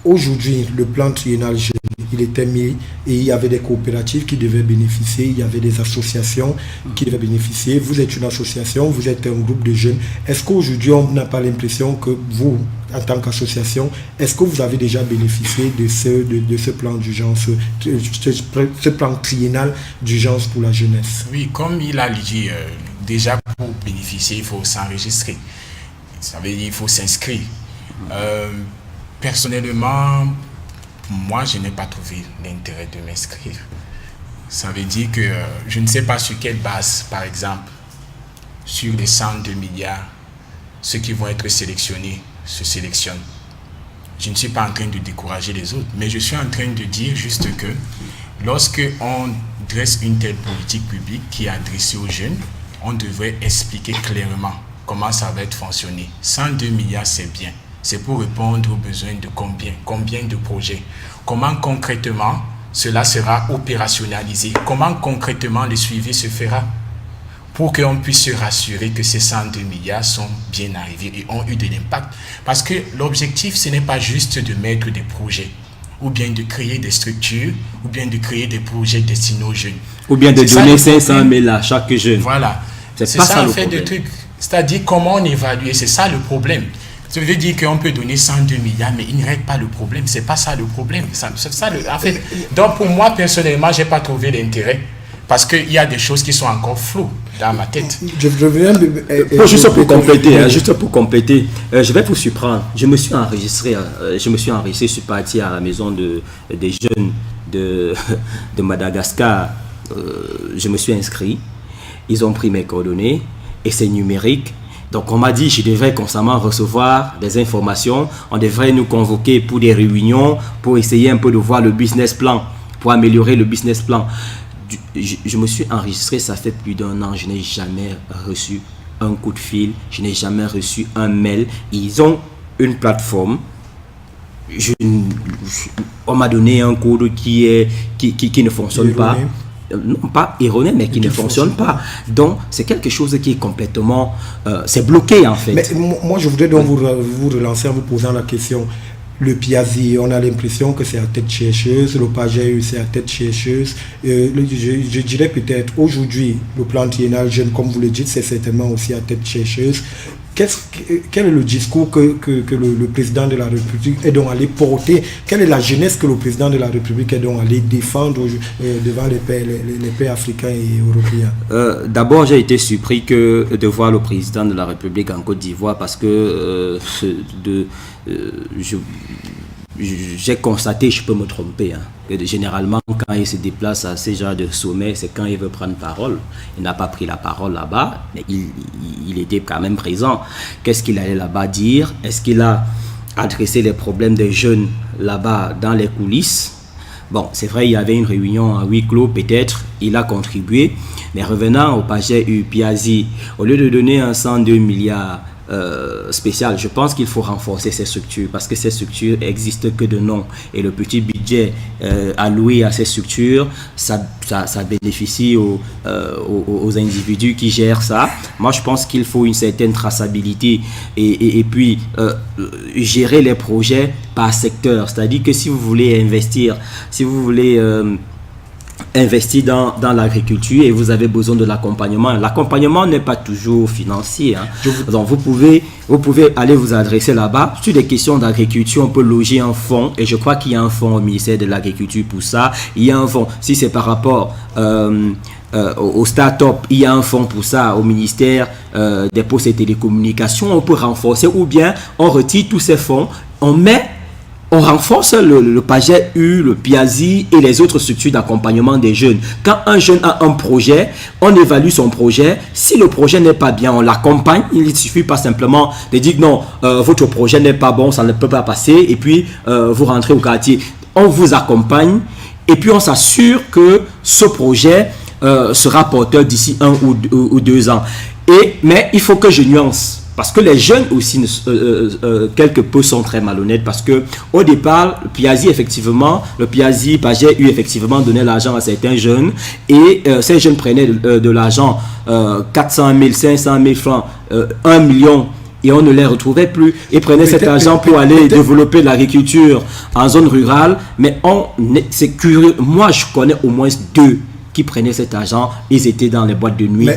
Aujourd'hui, le plan triennal jeune, il était mis et il y avait des coopératives qui devaient bénéficier, il y avait des associations qui devaient bénéficier. Vous êtes une association, vous êtes un groupe de jeunes. Est-ce qu'aujourd'hui, on n'a pas l'impression que vous, en tant qu'association, est-ce que vous avez déjà bénéficié de ce plan d'urgence, ce plan triennal d'urgence pour la jeunesse? Oui, comme il a dit, déjà pour bénéficier, il faut s'enregistrer. Ça veut dire qu'il faut s'inscrire. Personnellement, moi, je n'ai pas trouvé l'intérêt de m'inscrire. Ça veut dire que je ne sais pas sur quelle base, par exemple, sur les 102 milliards, ceux qui vont être sélectionnés se sélectionnent. Je ne suis pas en train de décourager les autres, mais je suis en train de dire juste que lorsque on dresse une telle politique publique qui est adressée aux jeunes, on devrait expliquer clairement comment ça va être fonctionné. 102 milliards, c'est bien. C'est pour répondre aux besoins de combien de projets, comment concrètement cela sera opérationnalisé, comment concrètement le suivi se fera pour qu'on puisse se rassurer que ces 102 milliards sont bien arrivés et ont eu de l'impact. Parce que l'objectif, ce n'est pas juste de mettre des projets, ou bien de créer des structures, ou bien de créer des projets destinés aux jeunes. Ou bien de donner 500 000 à chaque jeune. Voilà. C'est ça le fait de truc. C'est-à-dire comment on évalue, c'est ça le problème. Ça veut dire qu'on peut donner 102 milliards, mais il ne règle pas le problème. C'est pas ça le problème. En fait, donc pour moi, personnellement, je n'ai pas trouvé l'intérêt. Parce qu'il y a des choses qui sont encore floues dans ma tête. Juste pour compléter, je vais vous surprendre. Je me suis enregistré, je suis parti à la maison des jeunes de Madagascar. Je me suis inscrit. Ils ont pris mes coordonnées et c'est numérique. Donc on m'a dit je devrais constamment recevoir des informations, on devrait nous convoquer pour des réunions, pour essayer un peu de voir le business plan, pour améliorer le business plan. Je me suis enregistré, ça fait plus d'1 an, je n'ai jamais reçu un coup de fil, je n'ai jamais reçu un mail. Ils ont une plateforme, on m'a donné un code qui ne fonctionne pas. Non pas erroné, mais qui ne fonctionne pas. Donc, c'est quelque chose qui est complètement... c'est bloqué, en fait. Mais moi, je voudrais donc vous relancer en vous posant la question. Le Piazzi, on a l'impression que c'est à tête chercheuse. Le Pagé, c'est à tête chercheuse. Je dirais peut-être, aujourd'hui, le plan triennal jeune, comme vous le dites, c'est certainement aussi à tête chercheuse. Quel est le discours que le président de la République est donc allé porter? Quelle est la jeunesse que le président de la République est donc allé défendre devant les pays africains et européens? D'abord, j'ai été surpris de voir le président de la République en Côte d'Ivoire parce que j'ai constaté, je peux me tromper, que généralement quand il se déplace à ces genres de sommets, c'est quand il veut prendre parole. Il n'a pas pris la parole là-bas, mais il était quand même présent. Qu'est-ce qu'il allait là-bas dire? Est-ce qu'il a adressé les problèmes des jeunes là-bas dans les coulisses? Bon, c'est vrai, il y avait une réunion à huis clos, peut-être, il a contribué, mais revenant au Pagé Piazzi, au lieu de donner un 102 milliards spécial. Je pense qu'il faut renforcer ces structures parce que ces structures existent que de nom et le petit budget alloué à ces structures, ça bénéficie aux individus qui gèrent ça. Moi, je pense qu'il faut une certaine traçabilité et puis gérer les projets par secteur. C'est-à-dire que si vous voulez investir, investir dans l'agriculture et vous avez besoin de l'accompagnement. L'accompagnement n'est pas toujours financier. Hein. Donc vous pouvez aller vous adresser là-bas. Sur des questions d'agriculture, on peut loger un fonds et je crois qu'il y a un fonds au ministère de l'Agriculture pour ça. Il y a un fonds, si c'est par rapport aux start-up, il y a un fonds pour ça au ministère des Postes et Télécommunications. On peut renforcer ou bien on retire tous ces fonds, on renforce le PAGEU, le PIAZI et les autres structures d'accompagnement des jeunes. Quand un jeune a un projet, on évalue son projet. Si le projet n'est pas bien, on l'accompagne. Il ne suffit pas simplement de dire non, votre projet n'est pas bon, ça ne peut pas passer et puis vous rentrez au quartier. On vous accompagne et puis on s'assure que ce projet sera porteur d'ici 1 ou 2 ans. Mais il faut que je nuance. Parce que les jeunes aussi, quelque peu, sont très malhonnêtes. Parce que au départ, le PIAZI, PAGEU, effectivement, donnait l'argent à certains jeunes. Et ces jeunes prenaient de l'argent, 400 000, 500 000 francs, 1 million. Et on ne les retrouvait plus. Ils prenaient cet argent pour aller développer l'agriculture en zone rurale. Mais c'est curieux. Moi, je connais au moins 2 qui prenaient cet argent, ils étaient dans les boîtes de nuit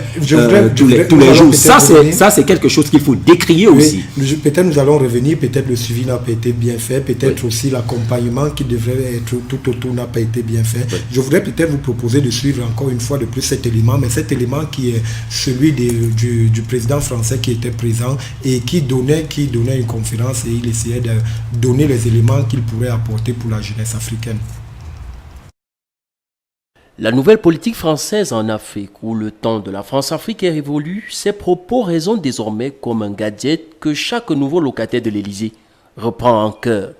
tous les jours. Ça, c'est quelque chose qu'il faut décrier aussi. Peut-être nous allons revenir, peut-être le suivi n'a pas été bien fait, peut-être aussi l'accompagnement qui devrait être tout autour n'a pas été bien fait. Je voudrais peut-être vous proposer de suivre encore une fois de plus cet élément, mais cet élément qui est celui du président français qui était présent et qui donnait une conférence et il essayait de donner les éléments qu'il pourrait apporter pour la jeunesse africaine. La nouvelle politique française en Afrique, où le temps de la France-Afrique est révolu, ses propos résonnent désormais comme un gadget que chaque nouveau locataire de l'Élysée reprend en cœur.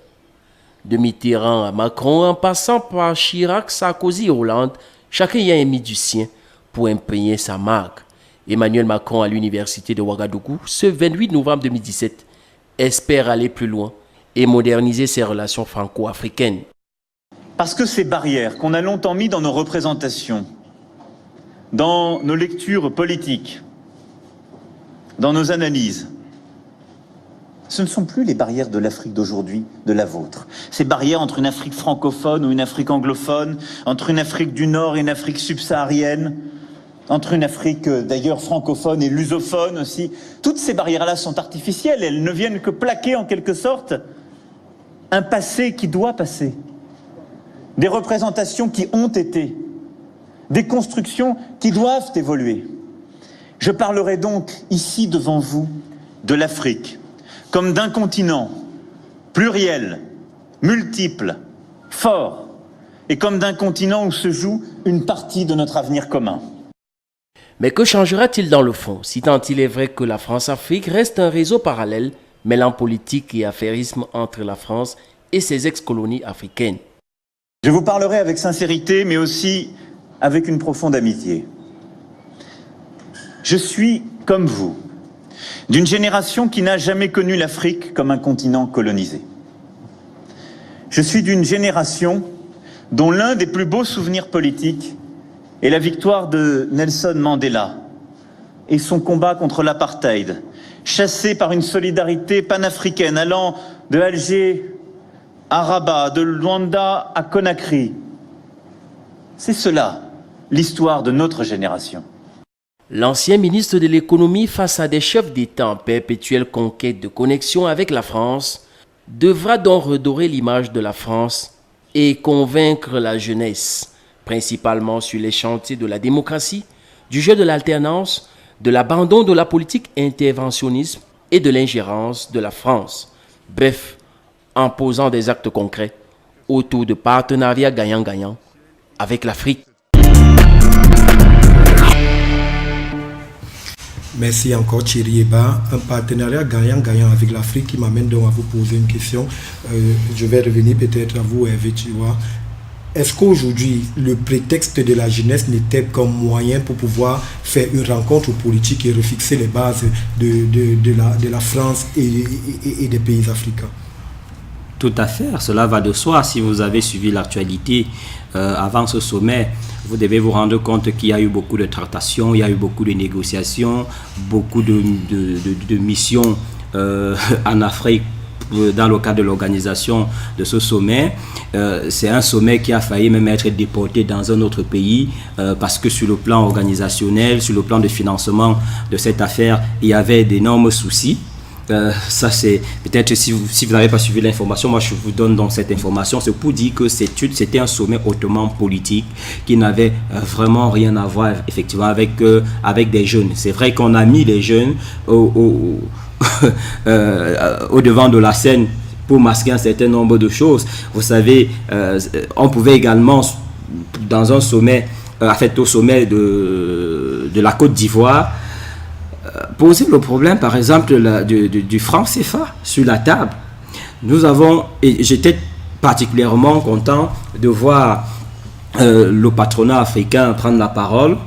De Mitterrand à Macron, en passant par Chirac, Sarkozy et Hollande, chacun y a mis du sien pour imprégner sa marque. Emmanuel Macron à l'université de Ouagadougou, ce 28 novembre 2017, espère aller plus loin et moderniser ses relations franco-africaines. Parce que ces barrières qu'on a longtemps mis dans nos représentations, dans nos lectures politiques, dans nos analyses, ce ne sont plus les barrières de l'Afrique d'aujourd'hui, de la vôtre. Ces barrières entre une Afrique francophone ou une Afrique anglophone, entre une Afrique du Nord et une Afrique subsaharienne, entre une Afrique d'ailleurs francophone et lusophone aussi, toutes ces barrières-là sont artificielles, elles ne viennent que plaquer en quelque sorte un passé qui doit passer. Des représentations qui ont été, des constructions qui doivent évoluer. Je parlerai donc ici devant vous de l'Afrique comme d'un continent pluriel, multiple, fort, et comme d'un continent où se joue une partie de notre avenir commun. Mais que changera-t-il dans le fond, si tant il est vrai que la France-Afrique reste un réseau parallèle mêlant politique et affairisme entre la France et ses ex-colonies africaines? Je vous parlerai avec sincérité, mais aussi avec une profonde amitié. Je suis, comme vous, d'une génération qui n'a jamais connu l'Afrique comme un continent colonisé. Je suis d'une génération dont l'un des plus beaux souvenirs politiques est la victoire de Nelson Mandela et son combat contre l'apartheid, chassé par une solidarité panafricaine allant de Alger à Rabat, de Luanda à Conakry. C'est cela, l'histoire de notre génération. L'ancien ministre de l'économie, face à des chefs d'État en perpétuelle conquête de connexion avec la France, devra donc redorer l'image de la France et convaincre la jeunesse, principalement sur les chantiers de la démocratie, du jeu de l'alternance, de l'abandon de la politique interventionniste et de l'ingérence de la France. Bref, en posant des actes concrets autour de partenariats gagnant-gagnant avec l'Afrique. Merci encore Thierry Eba. Un partenariat gagnant-gagnant avec l'Afrique qui m'amène donc à vous poser une question. Je vais revenir peut-être à vous, Hervé Chiwa. est-ce qu'aujourd'hui, le prétexte de la jeunesse n'était qu'un moyen pour pouvoir faire une rencontre politique et refixer les bases de la France et des pays africains? Tout à fait, cela va de soi. Si vous avez suivi l'actualité avant ce sommet, vous devez vous rendre compte qu'il y a eu beaucoup de tractations, il y a eu beaucoup de négociations, beaucoup de missions en Afrique dans le cadre de l'organisation de ce sommet. C'est un sommet qui a failli même être déporté dans un autre pays parce que sur le plan organisationnel, sur le plan de financement de cette affaire, il y avait d'énormes soucis. Ça c'est peut-être si vous n'avez pas suivi l'information, moi je vous donne donc cette information, c'est pour dire que c'était un sommet hautement politique qui n'avait vraiment rien à voir effectivement avec des jeunes. C'est vrai qu'on a mis les jeunes au devant de la scène pour masquer un certain nombre de choses. Vous savez, on pouvait également dans un sommet, au sommet de la Côte d'Ivoire, poser le problème, par exemple, du franc CFA sur la table. Et j'étais particulièrement content de voir le patronat africain prendre la parole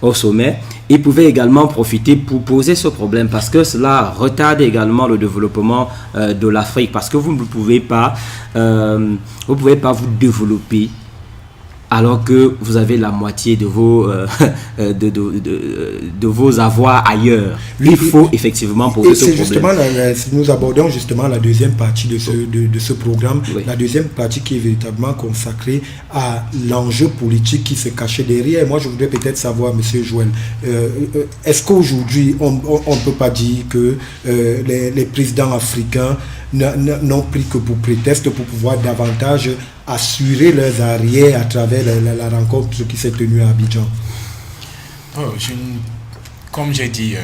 au sommet. Ils pouvaient également profiter pour poser ce problème parce que cela retarde également le développement de l'Afrique, parce que vous ne pouvez pas vous développer alors que vous avez la moitié de vos avoirs ailleurs. Il faut effectivement poser ce problème. Justement, nous abordons justement la deuxième partie de ce programme, oui. La deuxième partie qui est véritablement consacrée à l'enjeu politique qui se cachait derrière. Moi, je voudrais peut-être savoir, Monsieur Joël, est-ce qu'aujourd'hui, on ne peut pas dire que les présidents africains n'ont pris que pour prétexte pour pouvoir davantage assurer leurs arrières à travers la rencontre qui s'est tenue à Abidjan? Comme j'ai dit,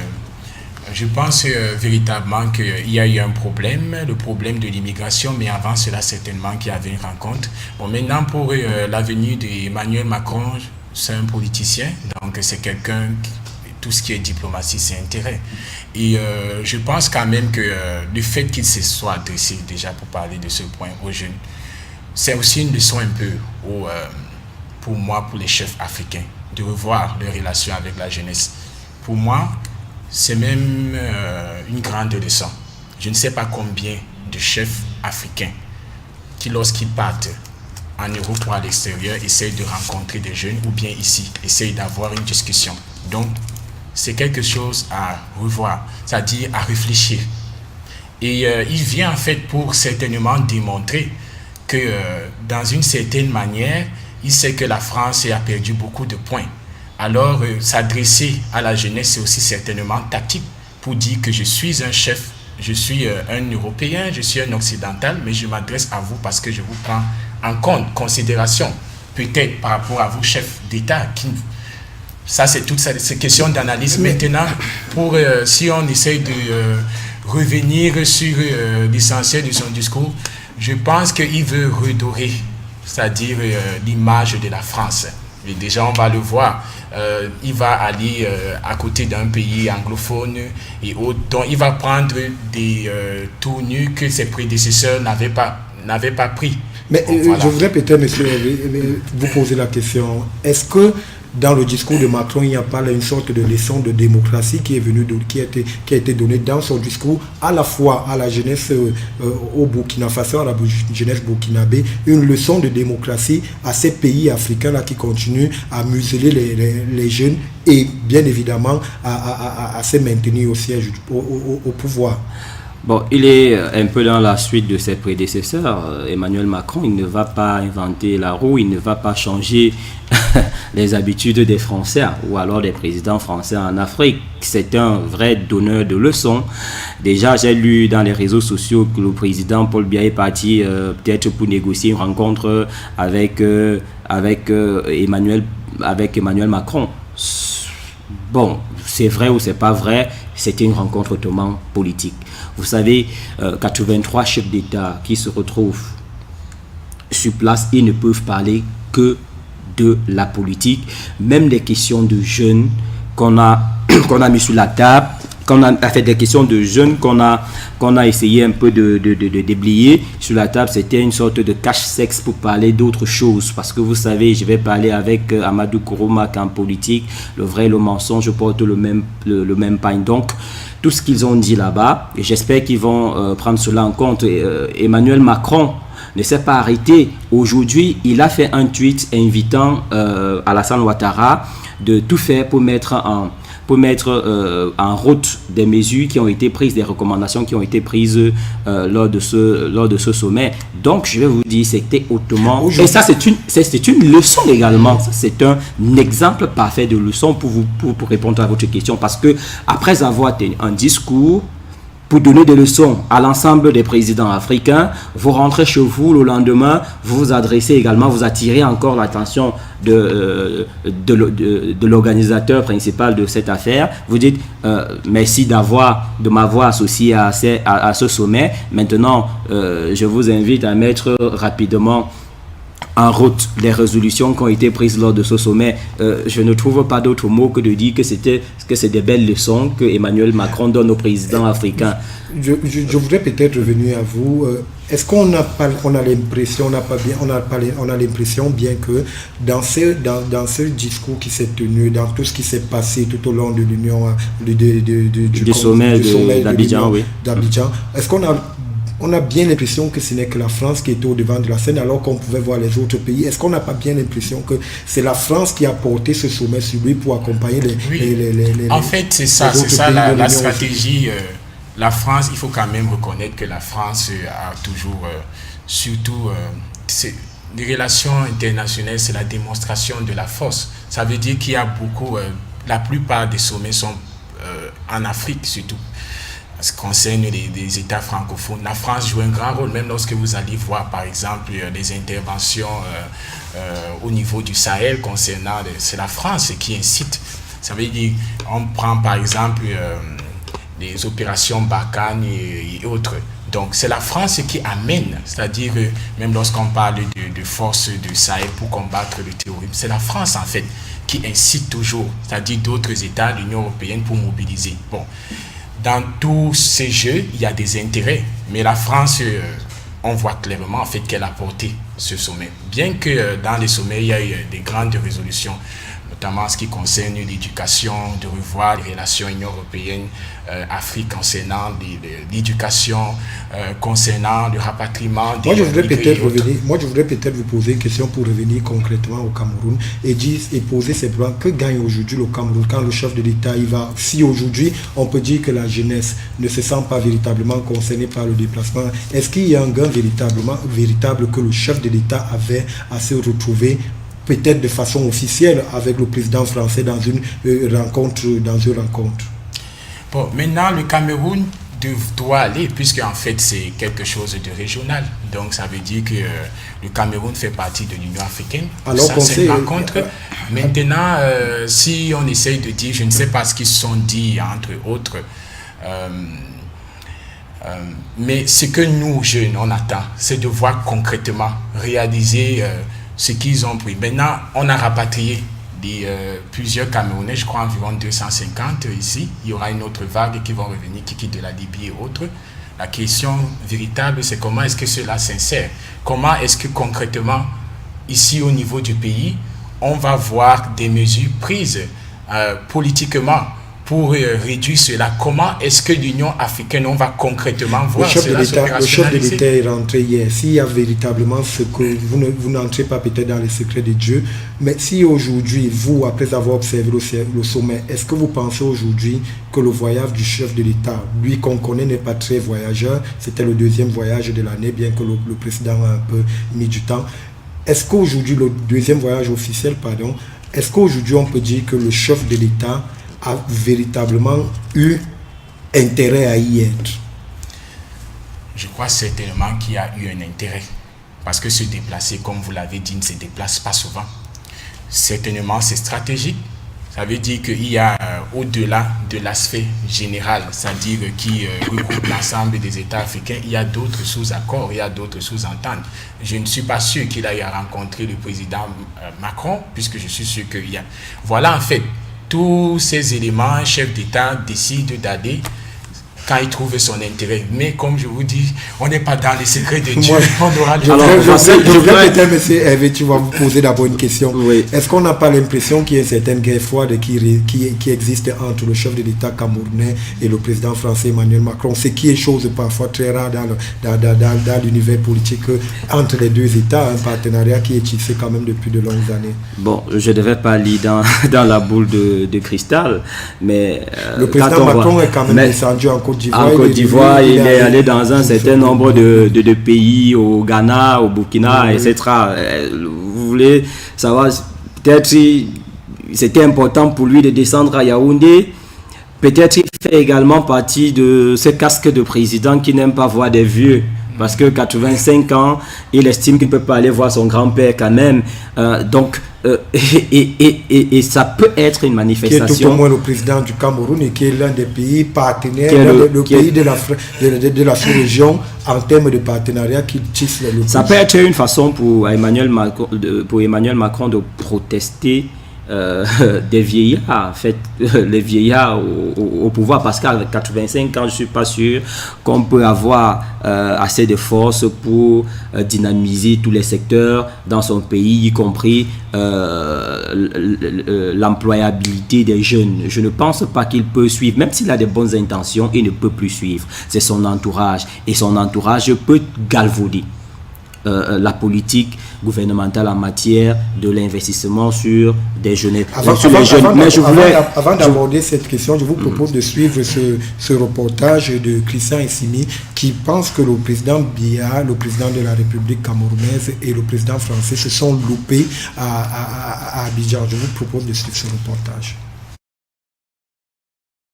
je pense véritablement qu'il y a eu un problème, le problème de l'immigration, mais avant cela, certainement qu'il y avait une rencontre. Bon, maintenant, pour l'avenir d'Emmanuel Macron, c'est un politicien, donc c'est quelqu'un, tout ce qui est diplomatie, c'est intérêt. Et je pense quand même que le fait qu'il se soit adressé déjà pour parler de ce point aux jeunes, c'est aussi une leçon un peu pour moi, pour les chefs africains, de revoir leurs relations avec la jeunesse. Pour moi, c'est même une grande leçon. Je ne sais pas combien de chefs africains qui, lorsqu'ils partent en Europe ou à l'extérieur, essayent de rencontrer des jeunes ou bien ici, essayent d'avoir une discussion. Donc, c'est quelque chose à revoir, c'est-à-dire à réfléchir. Et il vient en fait pour certainement démontrer que dans une certaine manière, il sait que la France a perdu beaucoup de points. Alors, s'adresser à la jeunesse, c'est aussi certainement tactique pour dire que je suis un chef, je suis un Européen, je suis un Occidental, mais je m'adresse à vous parce que je vous prends en compte, considération, peut-être par rapport à vos chefs d'État. Ça, c'est toute cette question d'analyse. Maintenant, si on essaye de revenir sur l'essentiel de son discours, je pense qu'il veut redorer, c'est-à-dire l'image de la France. Et déjà, on va le voir. Il va aller à côté d'un pays anglophone et autres, dont il va prendre des tournures que ses prédécesseurs n'avaient pas pris. Mais voilà. Je voudrais peut-être, monsieur, vous poser la question. Est-ce que dans le discours de Macron, il n'y a pas là une sorte de leçon de démocratie qui a été donnée dans son discours, à la fois à la jeunesse au Burkina Faso, à la jeunesse burkinabé, une leçon de démocratie à ces pays africains-là qui continuent à museler les jeunes et bien évidemment à se maintenir au siège, au pouvoir? Bon, il est un peu dans la suite de ses prédécesseurs. Emmanuel Macron, il ne va pas inventer la roue, il ne va pas changer les habitudes des Français ou alors des présidents français en Afrique. C'est un vrai donneur de leçons. Déjà, j'ai lu dans les réseaux sociaux que le président Paul Biya est parti peut-être pour négocier une rencontre avec Emmanuel Macron. Bon, c'est vrai ou c'est pas vrai, c'était une rencontre hautement politique. Vous savez, 83 chefs d'État qui se retrouvent sur place, ils ne peuvent parler que de la politique. Même les questions de jeunes qu'on a mis sur la table, qu'on a fait des questions de jeunes qu'on a essayé un peu de déblayer sur la table. C'était une sorte de cache-sexe pour parler d'autres choses. Parce que vous savez, je vais parler avec Amadou Kourouma en politique. Le vrai et le mensonge portent le même pain. Donc, tout ce qu'ils ont dit là-bas, et j'espère qu'ils vont prendre cela en compte. Emmanuel Macron ne s'est pas arrêté. Aujourd'hui, il a fait un tweet invitant Alassane Ouattara de tout faire pour mettre en route des mesures qui ont été prises, des recommandations qui ont été prises lors de ce sommet. Donc, je vais vous dire, c'était hautement... Et ça, c'est une leçon également. C'est un exemple parfait de leçon pour répondre à votre question. Parce que après avoir tenu un discours pour donner des leçons à l'ensemble des présidents africains, vous rentrez chez vous le lendemain, vous vous adressez également, vous attirez encore l'attention de l'organisateur principal de cette affaire. Vous dites merci de m'avoir associé à ce sommet. Maintenant, je vous invite à mettre rapidement en route les résolutions qui ont été prises lors de ce sommet. Je ne trouve pas d'autre mot que de dire que c'est des belles leçons que Emmanuel Macron donne aux présidents africains. Je voudrais peut-être revenir à vous. Est-ce qu'on a l'impression bien que dans ce discours qui s'est tenu, dans tout ce qui s'est passé tout au long de l'union du sommet d'Abidjan, oui. Est-ce qu'on a bien l'impression que ce n'est que la France qui était au devant de la scène alors qu'on pouvait voir les autres pays? Est-ce qu'on n'a pas bien l'impression que c'est la France qui a porté ce sommet sur lui pour accompagner les en fait, c'est ça la stratégie. La France, il faut quand même reconnaître que la France a toujours, les relations internationales, c'est la démonstration de la force. Ça veut dire qu'il y a beaucoup, la plupart des sommets sont en Afrique surtout. Ce qui concerne les États francophones, la France joue un grand rôle, même lorsque vous allez voir par exemple les interventions au niveau du Sahel concernant, c'est la France qui incite. Ça veut dire, on prend par exemple les opérations Barkhane et autres. Donc c'est la France qui amène, c'est-à-dire même lorsqu'on parle de forces du Sahel pour combattre le terrorisme, c'est la France en fait qui incite toujours, c'est-à-dire d'autres États, l'Union européenne pour mobiliser. Bon. Dans tous ces jeux, il y a des intérêts. Mais la France, on voit clairement en fait qu'elle a porté ce sommet. Bien que dans les sommets, il y a eu des grandes résolutions, notamment en ce qui concerne l'éducation, de revoir les relations Union européenne, Afrique concernant l'éducation, concernant le rapatriement des Moi, je voudrais peut-être vous poser une question pour revenir concrètement au Cameroun et poser simplement que gagne aujourd'hui le Cameroun quand le chef de l'État y va. Si aujourd'hui, on peut dire que la jeunesse ne se sent pas véritablement concernée par le déplacement, est-ce qu'il y a un gain véritable que le chef de l'État avait à se retrouver peut-être de façon officielle avec le président français dans une rencontre? Bon, maintenant, le Cameroun doit aller, puisque en fait, c'est quelque chose de régional. Donc, ça veut dire que le Cameroun fait partie de l'Union africaine. Alors ça, c'est une rencontre. Maintenant, si on essaye de dire, je ne sais pas ce qu'ils se sont dit, entre autres, mais ce que nous, jeunes, on attend, c'est de voir concrètement réaliser ce qu'ils ont pris. Maintenant, on a rapatrié plusieurs Camerounais, je crois environ 250 ici. Il y aura une autre vague qui vont revenir, qui quittent de la Libye et autres. La question véritable, c'est comment est-ce que cela s'insère? Comment est-ce que concrètement, ici au niveau du pays, on va voir des mesures prises politiquement pour réduire cela? Comment est-ce que l'Union africaine, on va concrètement voir cela se opérationnaliser? Le chef de l'État est rentré hier. S'il y a véritablement ce que vous n'entrez pas peut-être dans les secrets de Dieu, mais si aujourd'hui, vous, après avoir observé le sommet, est-ce que vous pensez aujourd'hui que le voyage du chef de l'État, lui qu'on connaît n'est pas très voyageur, c'était le deuxième voyage de l'année, bien que le président a un peu mis du temps. Est-ce qu'aujourd'hui, le deuxième voyage officiel, est-ce qu'aujourd'hui on peut dire que le chef de l'État a véritablement eu intérêt à y être? Je crois certainement qu'il y a eu un intérêt. Parce que se déplacer, comme vous l'avez dit, ne se déplace pas souvent. Certainement, c'est stratégique. Ça veut dire qu'il y a au-delà de l'aspect général, c'est-à-dire qui regroupe l'ensemble des États africains, il y a d'autres sous-accords, il y a d'autres sous-ententes. Je ne suis pas sûr qu'il aille rencontrer le président Macron, puisque je suis sûr qu'il y a... Voilà en fait tous ces éléments, un chef d'État décide d'aller quand il trouve son intérêt. Mais comme je vous dis, on n'est pas dans les secrets de Dieu. Monsieur Hervé, tu vas vous poser d'abord une question. Oui. Est-ce qu'on n'a pas l'impression qu'il y a une certaine guerre froide qui existe entre le chef de l'État camerounais et le président français Emmanuel Macron, ce qui est chose parfois très rare dans l'univers politique entre les deux États, un partenariat qui est tissé quand même depuis de longues années. Bon, je ne devais pas lire dans la boule de cristal, mais... le président Macron est quand même descendu en Côte d'Ivoire, il est allé dans un certain nombre de pays, au Ghana, au Burkina, etc. Vous voulez savoir, peut-être c'était important pour lui de descendre à Yaoundé. Peut-être il fait également partie de ce casque de président qui n'aime pas voir des vieux. Parce que 85 ans, il estime qu'il ne peut pas aller voir son grand-père quand même. Et ça peut être une manifestation. Qui est tout au moins le président du Cameroun et qui est l'un des pays partenaires, le pays de la sous-région en termes de partenariat qui tisse le plus. Ça peut être une façon pour Emmanuel Macron de protester des vieillards, en fait, les vieillards au pouvoir, parce qu'à 85 ans, je ne suis pas sûr qu'on peut avoir assez de force pour dynamiser tous les secteurs dans son pays, y compris l'employabilité des jeunes. Je ne pense pas qu'il peut suivre, même s'il a de bonnes intentions, il ne peut plus suivre. C'est son entourage, et son entourage peut galvauder la politique gouvernementale en matière de l'investissement sur des jeunes. Avant d'aborder cette question, je vous propose de suivre ce reportage de Christian Essimi qui pense que le président Biya, le président de la République camerounaise et le président français se sont loupés à Abidjan. Je vous propose de suivre ce reportage.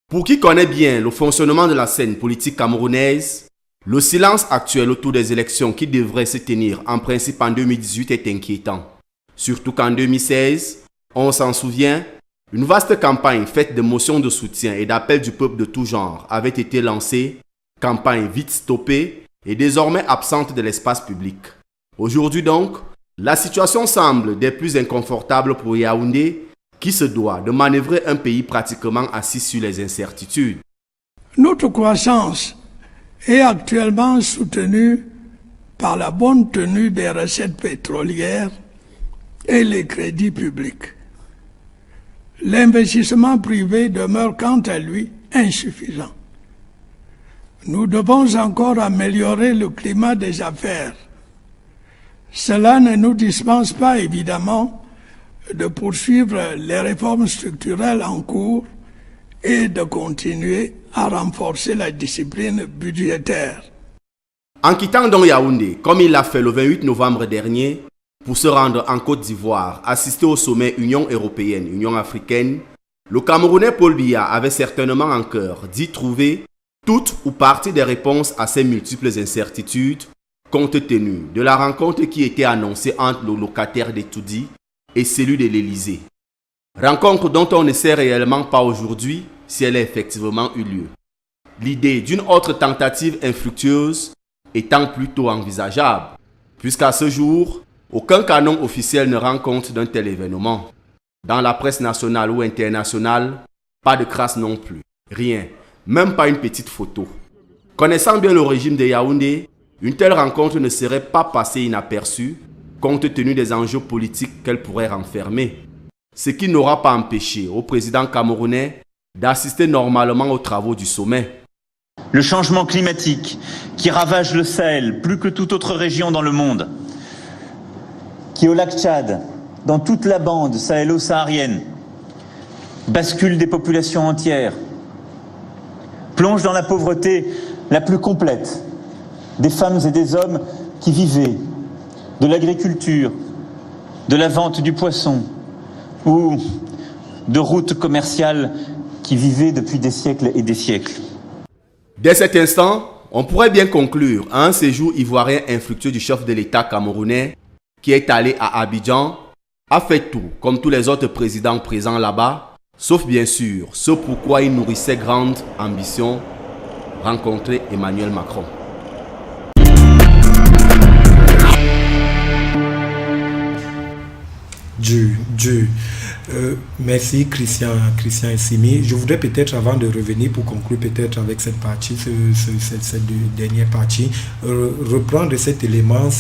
Pour qui connaît bien le fonctionnement de la scène politique camerounaise, le silence actuel autour des élections qui devraient se tenir en principe en 2018 est inquiétant. Surtout qu'en 2016, on s'en souvient, une vaste campagne faite de motions de soutien et d'appels du peuple de tout genre avait été lancée, campagne vite stoppée et désormais absente de l'espace public. Aujourd'hui donc, la situation semble des plus inconfortables pour Yaoundé, qui se doit de manœuvrer un pays pratiquement assis sur les incertitudes. Notre croissance est actuellement soutenue par la bonne tenue des recettes pétrolières et les crédits publics. L'investissement privé demeure quant à lui insuffisant. Nous devons encore améliorer le climat des affaires. Cela ne nous dispense pas évidemment de poursuivre les réformes structurelles en cours et de continuer à renforcer la discipline budgétaire. En quittant donc Yaoundé, comme il l'a fait le 28 novembre dernier, pour se rendre en Côte d'Ivoire, assister au sommet Union européenne, Union africaine, le Camerounais Paul Biya avait certainement en cœur d'y trouver toute ou partie des réponses à ces multiples incertitudes, compte tenu de la rencontre qui était annoncée entre le locataire d'Etoudi et celui de l'Élysée. Rencontre dont on ne sait réellement pas aujourd'hui si elle a effectivement eu lieu. L'idée d'une autre tentative infructueuse étant plutôt envisageable, puisqu'à ce jour, aucun canon officiel ne rend compte d'un tel événement. Dans la presse nationale ou internationale, pas de crasse non plus, rien, même pas une petite photo. Connaissant bien le régime de Yaoundé, une telle rencontre ne serait pas passée inaperçue, compte tenu des enjeux politiques qu'elle pourrait renfermer. Ce qui n'aura pas empêché au président camerounais d'assister normalement aux travaux du sommet. Le changement climatique qui ravage le Sahel plus que toute autre région dans le monde, qui au lac Tchad, dans toute la bande sahélo-saharienne, bascule des populations entières, plonge dans la pauvreté la plus complète des femmes et des hommes qui vivaient de l'agriculture, de la vente du poisson ou de routes commerciales qui vivaient depuis des siècles et des siècles. Dès cet instant, on pourrait bien conclure à un séjour ivoirien infructueux du chef de l'État camerounais qui est allé à Abidjan, a fait tout comme tous les autres présidents présents là-bas, sauf bien sûr ce pourquoi il nourrissait grande ambition, rencontrer Emmanuel Macron. Merci Christian Simi. Je voudrais peut-être, avant de revenir pour conclure peut-être avec cette partie, cette dernière partie, reprendre cet élément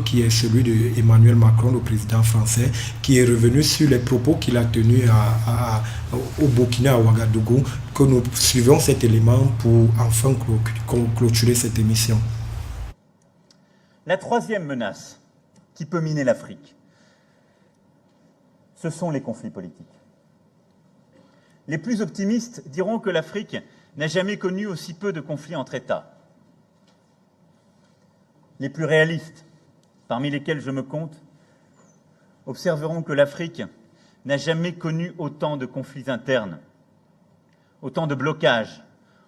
qui est celui d'Emmanuel Macron, le président français, qui est revenu sur les propos qu'il a tenus au Burkina, à Ouagadougou, que nous suivons cet élément pour enfin clôturer cette émission. La troisième menace qui peut miner l'Afrique, ce sont les conflits politiques. Les plus optimistes diront que l'Afrique n'a jamais connu aussi peu de conflits entre États. Les plus réalistes, parmi lesquels je me compte, observeront que l'Afrique n'a jamais connu autant de conflits internes, autant de blocages,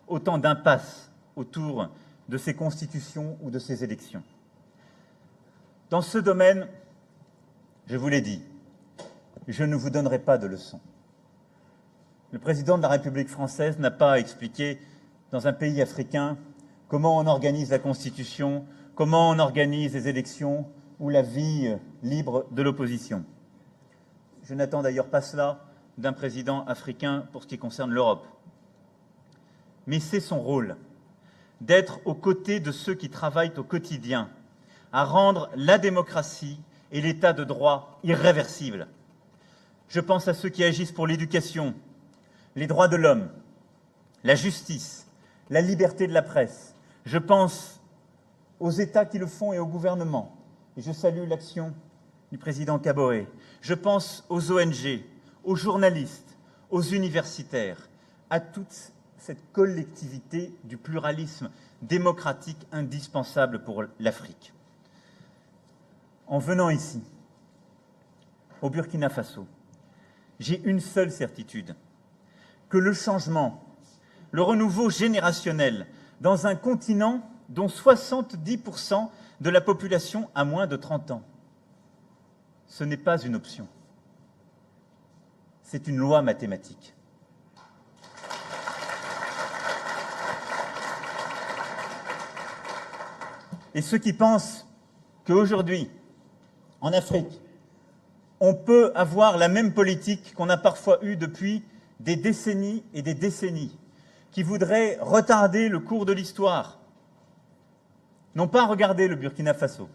autant d'impasses autour de ses constitutions ou de ses élections. Dans ce domaine, je vous l'ai dit, je ne vous donnerai pas de leçons. Le président de la République française n'a pas expliqué dans un pays africain comment on organise la Constitution, comment on organise les élections ou la vie libre de l'opposition. Je n'attends d'ailleurs pas cela d'un président africain pour ce qui concerne l'Europe. Mais c'est son rôle d'être aux côtés de ceux qui travaillent au quotidien à rendre la démocratie et l'état de droit irréversibles. Je pense à ceux qui agissent pour l'éducation, les droits de l'homme, la justice, la liberté de la presse. Je pense aux États qui le font et au gouvernement. Et je salue l'action du président Kaboré. Je pense aux ONG, aux journalistes, aux universitaires, à toute cette collectivité du pluralisme démocratique indispensable pour l'Afrique. En venant ici, au Burkina Faso, j'ai une seule certitude, que le changement, le renouveau générationnel dans un continent dont 70% de la population a moins de 30 ans, ce n'est pas une option, c'est une loi mathématique. Et ceux qui pensent qu'aujourd'hui, en Afrique, on peut avoir la même politique qu'on a parfois eue depuis des décennies et des décennies, qui voudraient retarder le cours de l'histoire, n'ont pas regardé le Burkina Faso,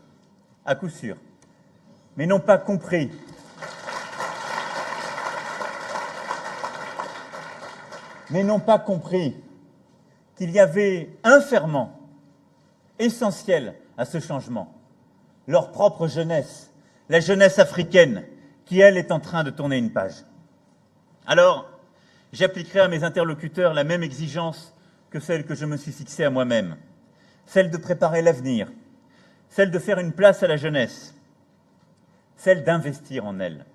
à coup sûr, mais n'ont pas compris qu'il y avait un ferment essentiel à ce changement, leur propre jeunesse, la jeunesse africaine, qui, elle, est en train de tourner une page. Alors, j'appliquerai à mes interlocuteurs la même exigence que celle que je me suis fixée à moi-même, celle de préparer l'avenir, celle de faire une place à la jeunesse, celle d'investir en elle.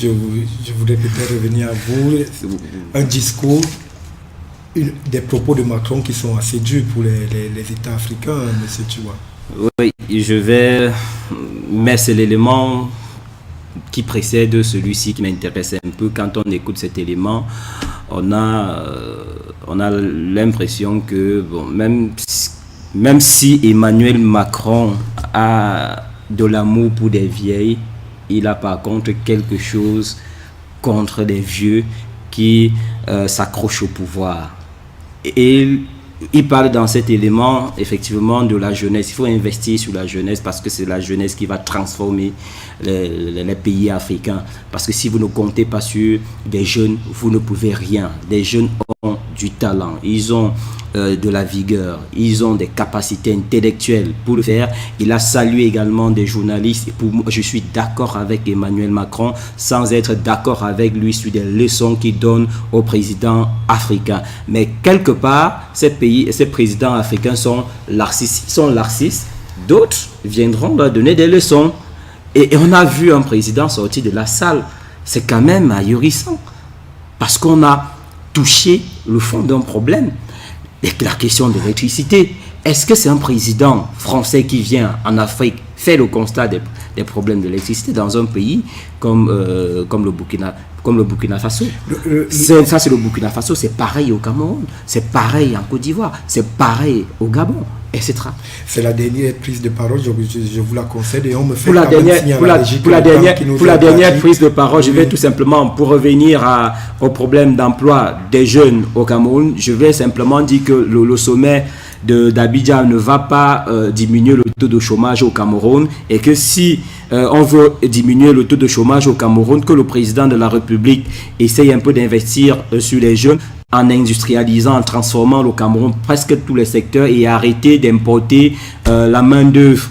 Je voudrais peut-être revenir à vous. Un discours, des propos de Macron qui sont assez durs pour les États africains, M. Tchoua. Oui, je vais... Mais c'est l'élément qui précède celui-ci qui m'intéresse un peu. Quand on écoute cet élément, on a l'impression que, bon, même si Emmanuel Macron a de l'amour pour des vieilles, il a par contre quelque chose contre les vieux qui s'accrochent au pouvoir. Et il parle dans cet élément effectivement de la jeunesse. Il faut investir sur la jeunesse parce que c'est la jeunesse qui va transformer les pays africains. Parce que si vous ne comptez pas sur des jeunes, vous ne pouvez rien. Les jeunes ont du talent, ils ont de la vigueur, ils ont des capacités intellectuelles pour le faire. Il a salué également des journalistes. Et pour moi, je suis d'accord avec Emmanuel Macron sans être d'accord avec lui sur des leçons qu'il donne aux présidents africains. Mais quelque part, ces présidents africains sont laxistes. D'autres viendront leur donner des leçons. Et on a vu un président sortir de la salle. C'est quand même ahurissant. Parce qu'on a touché le fond d'un problème. La question de l'électricité. Est-ce que c'est un président français qui vient en Afrique faire le constat des problèmes de l'électricité dans un pays comme le Burkina Faso? Ça, c'est le Burkina Faso. C'est pareil au Cameroun. C'est pareil en Côte d'Ivoire. C'est pareil au Gabon. etc. C'est la dernière prise de parole, je vous la concède et on me fait pour la dernière prise de parole, je vais tout simplement, pour revenir au problème d'emploi des jeunes au Cameroun, je vais simplement dire que le sommet d'Abidjan ne va pas diminuer le taux de chômage au Cameroun et que si on veut diminuer le taux de chômage au Cameroun, que le président de la République essaye un peu d'investir sur les jeunes en industrialisant, en transformant le Cameroun presque tous les secteurs et arrêter d'importer la main-d'œuvre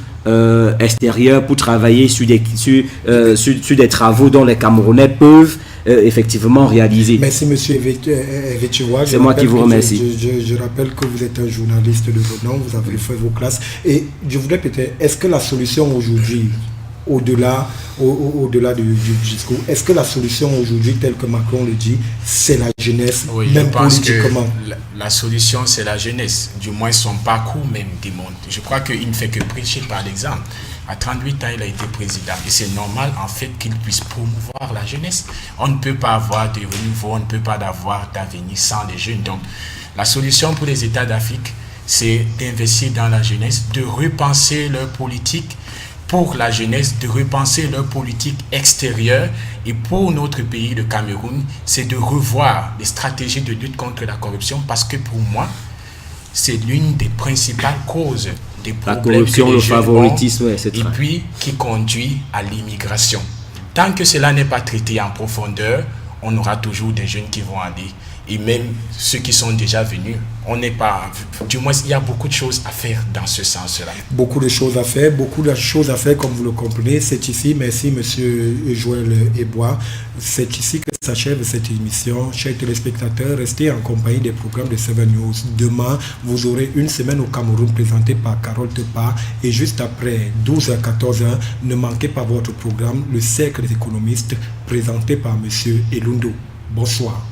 extérieure pour travailler sur des travaux dont les Camerounais peuvent effectivement réaliser. Merci monsieur Evechewa. C'est moi qui vous remercie. Je rappelle que vous êtes un journaliste de renom, vous avez fait vos classes et je voudrais peut-être, est-ce que la solution aujourd'hui, au-delà du discours, est-ce que la solution aujourd'hui, telle que Macron le dit, c'est la jeunesse? Oui, je pense que la solution, c'est la jeunesse. Du moins, son parcours même démontre. Je crois qu'il ne fait que prêcher par l'exemple. À 38 ans, il a été président. Et c'est normal, en fait, qu'il puisse promouvoir la jeunesse. On ne peut pas avoir de renouveau, on ne peut pas avoir d'avenir sans les jeunes. Donc, la solution pour les États d'Afrique, c'est d'investir dans la jeunesse, de repenser leur politique pour la jeunesse, de repenser leur politique extérieure. Et pour notre pays, le Cameroun, c'est de revoir les stratégies de lutte contre la corruption parce que pour moi, c'est l'une des principales causes des problèmes, la corruption, le favoritisme, etc. Et puis qui conduit à l'immigration. Tant que cela n'est pas traité en profondeur, on aura toujours des jeunes qui vont aller. Et même ceux qui sont déjà venus, on n'est pas... Du moins, il y a beaucoup de choses à faire dans ce sens-là. Beaucoup de choses à faire, comme vous le comprenez. C'est ici, merci monsieur Joël Ebois. C'est ici que s'achève cette émission. Chers téléspectateurs, restez en compagnie des programmes de 7 News. Demain, vous aurez une semaine au Cameroun présentée par Carole Tepa. Et juste après, 12h à 14h, ne manquez pas votre programme, le Cercle des économistes, présenté par monsieur Elundo. Bonsoir.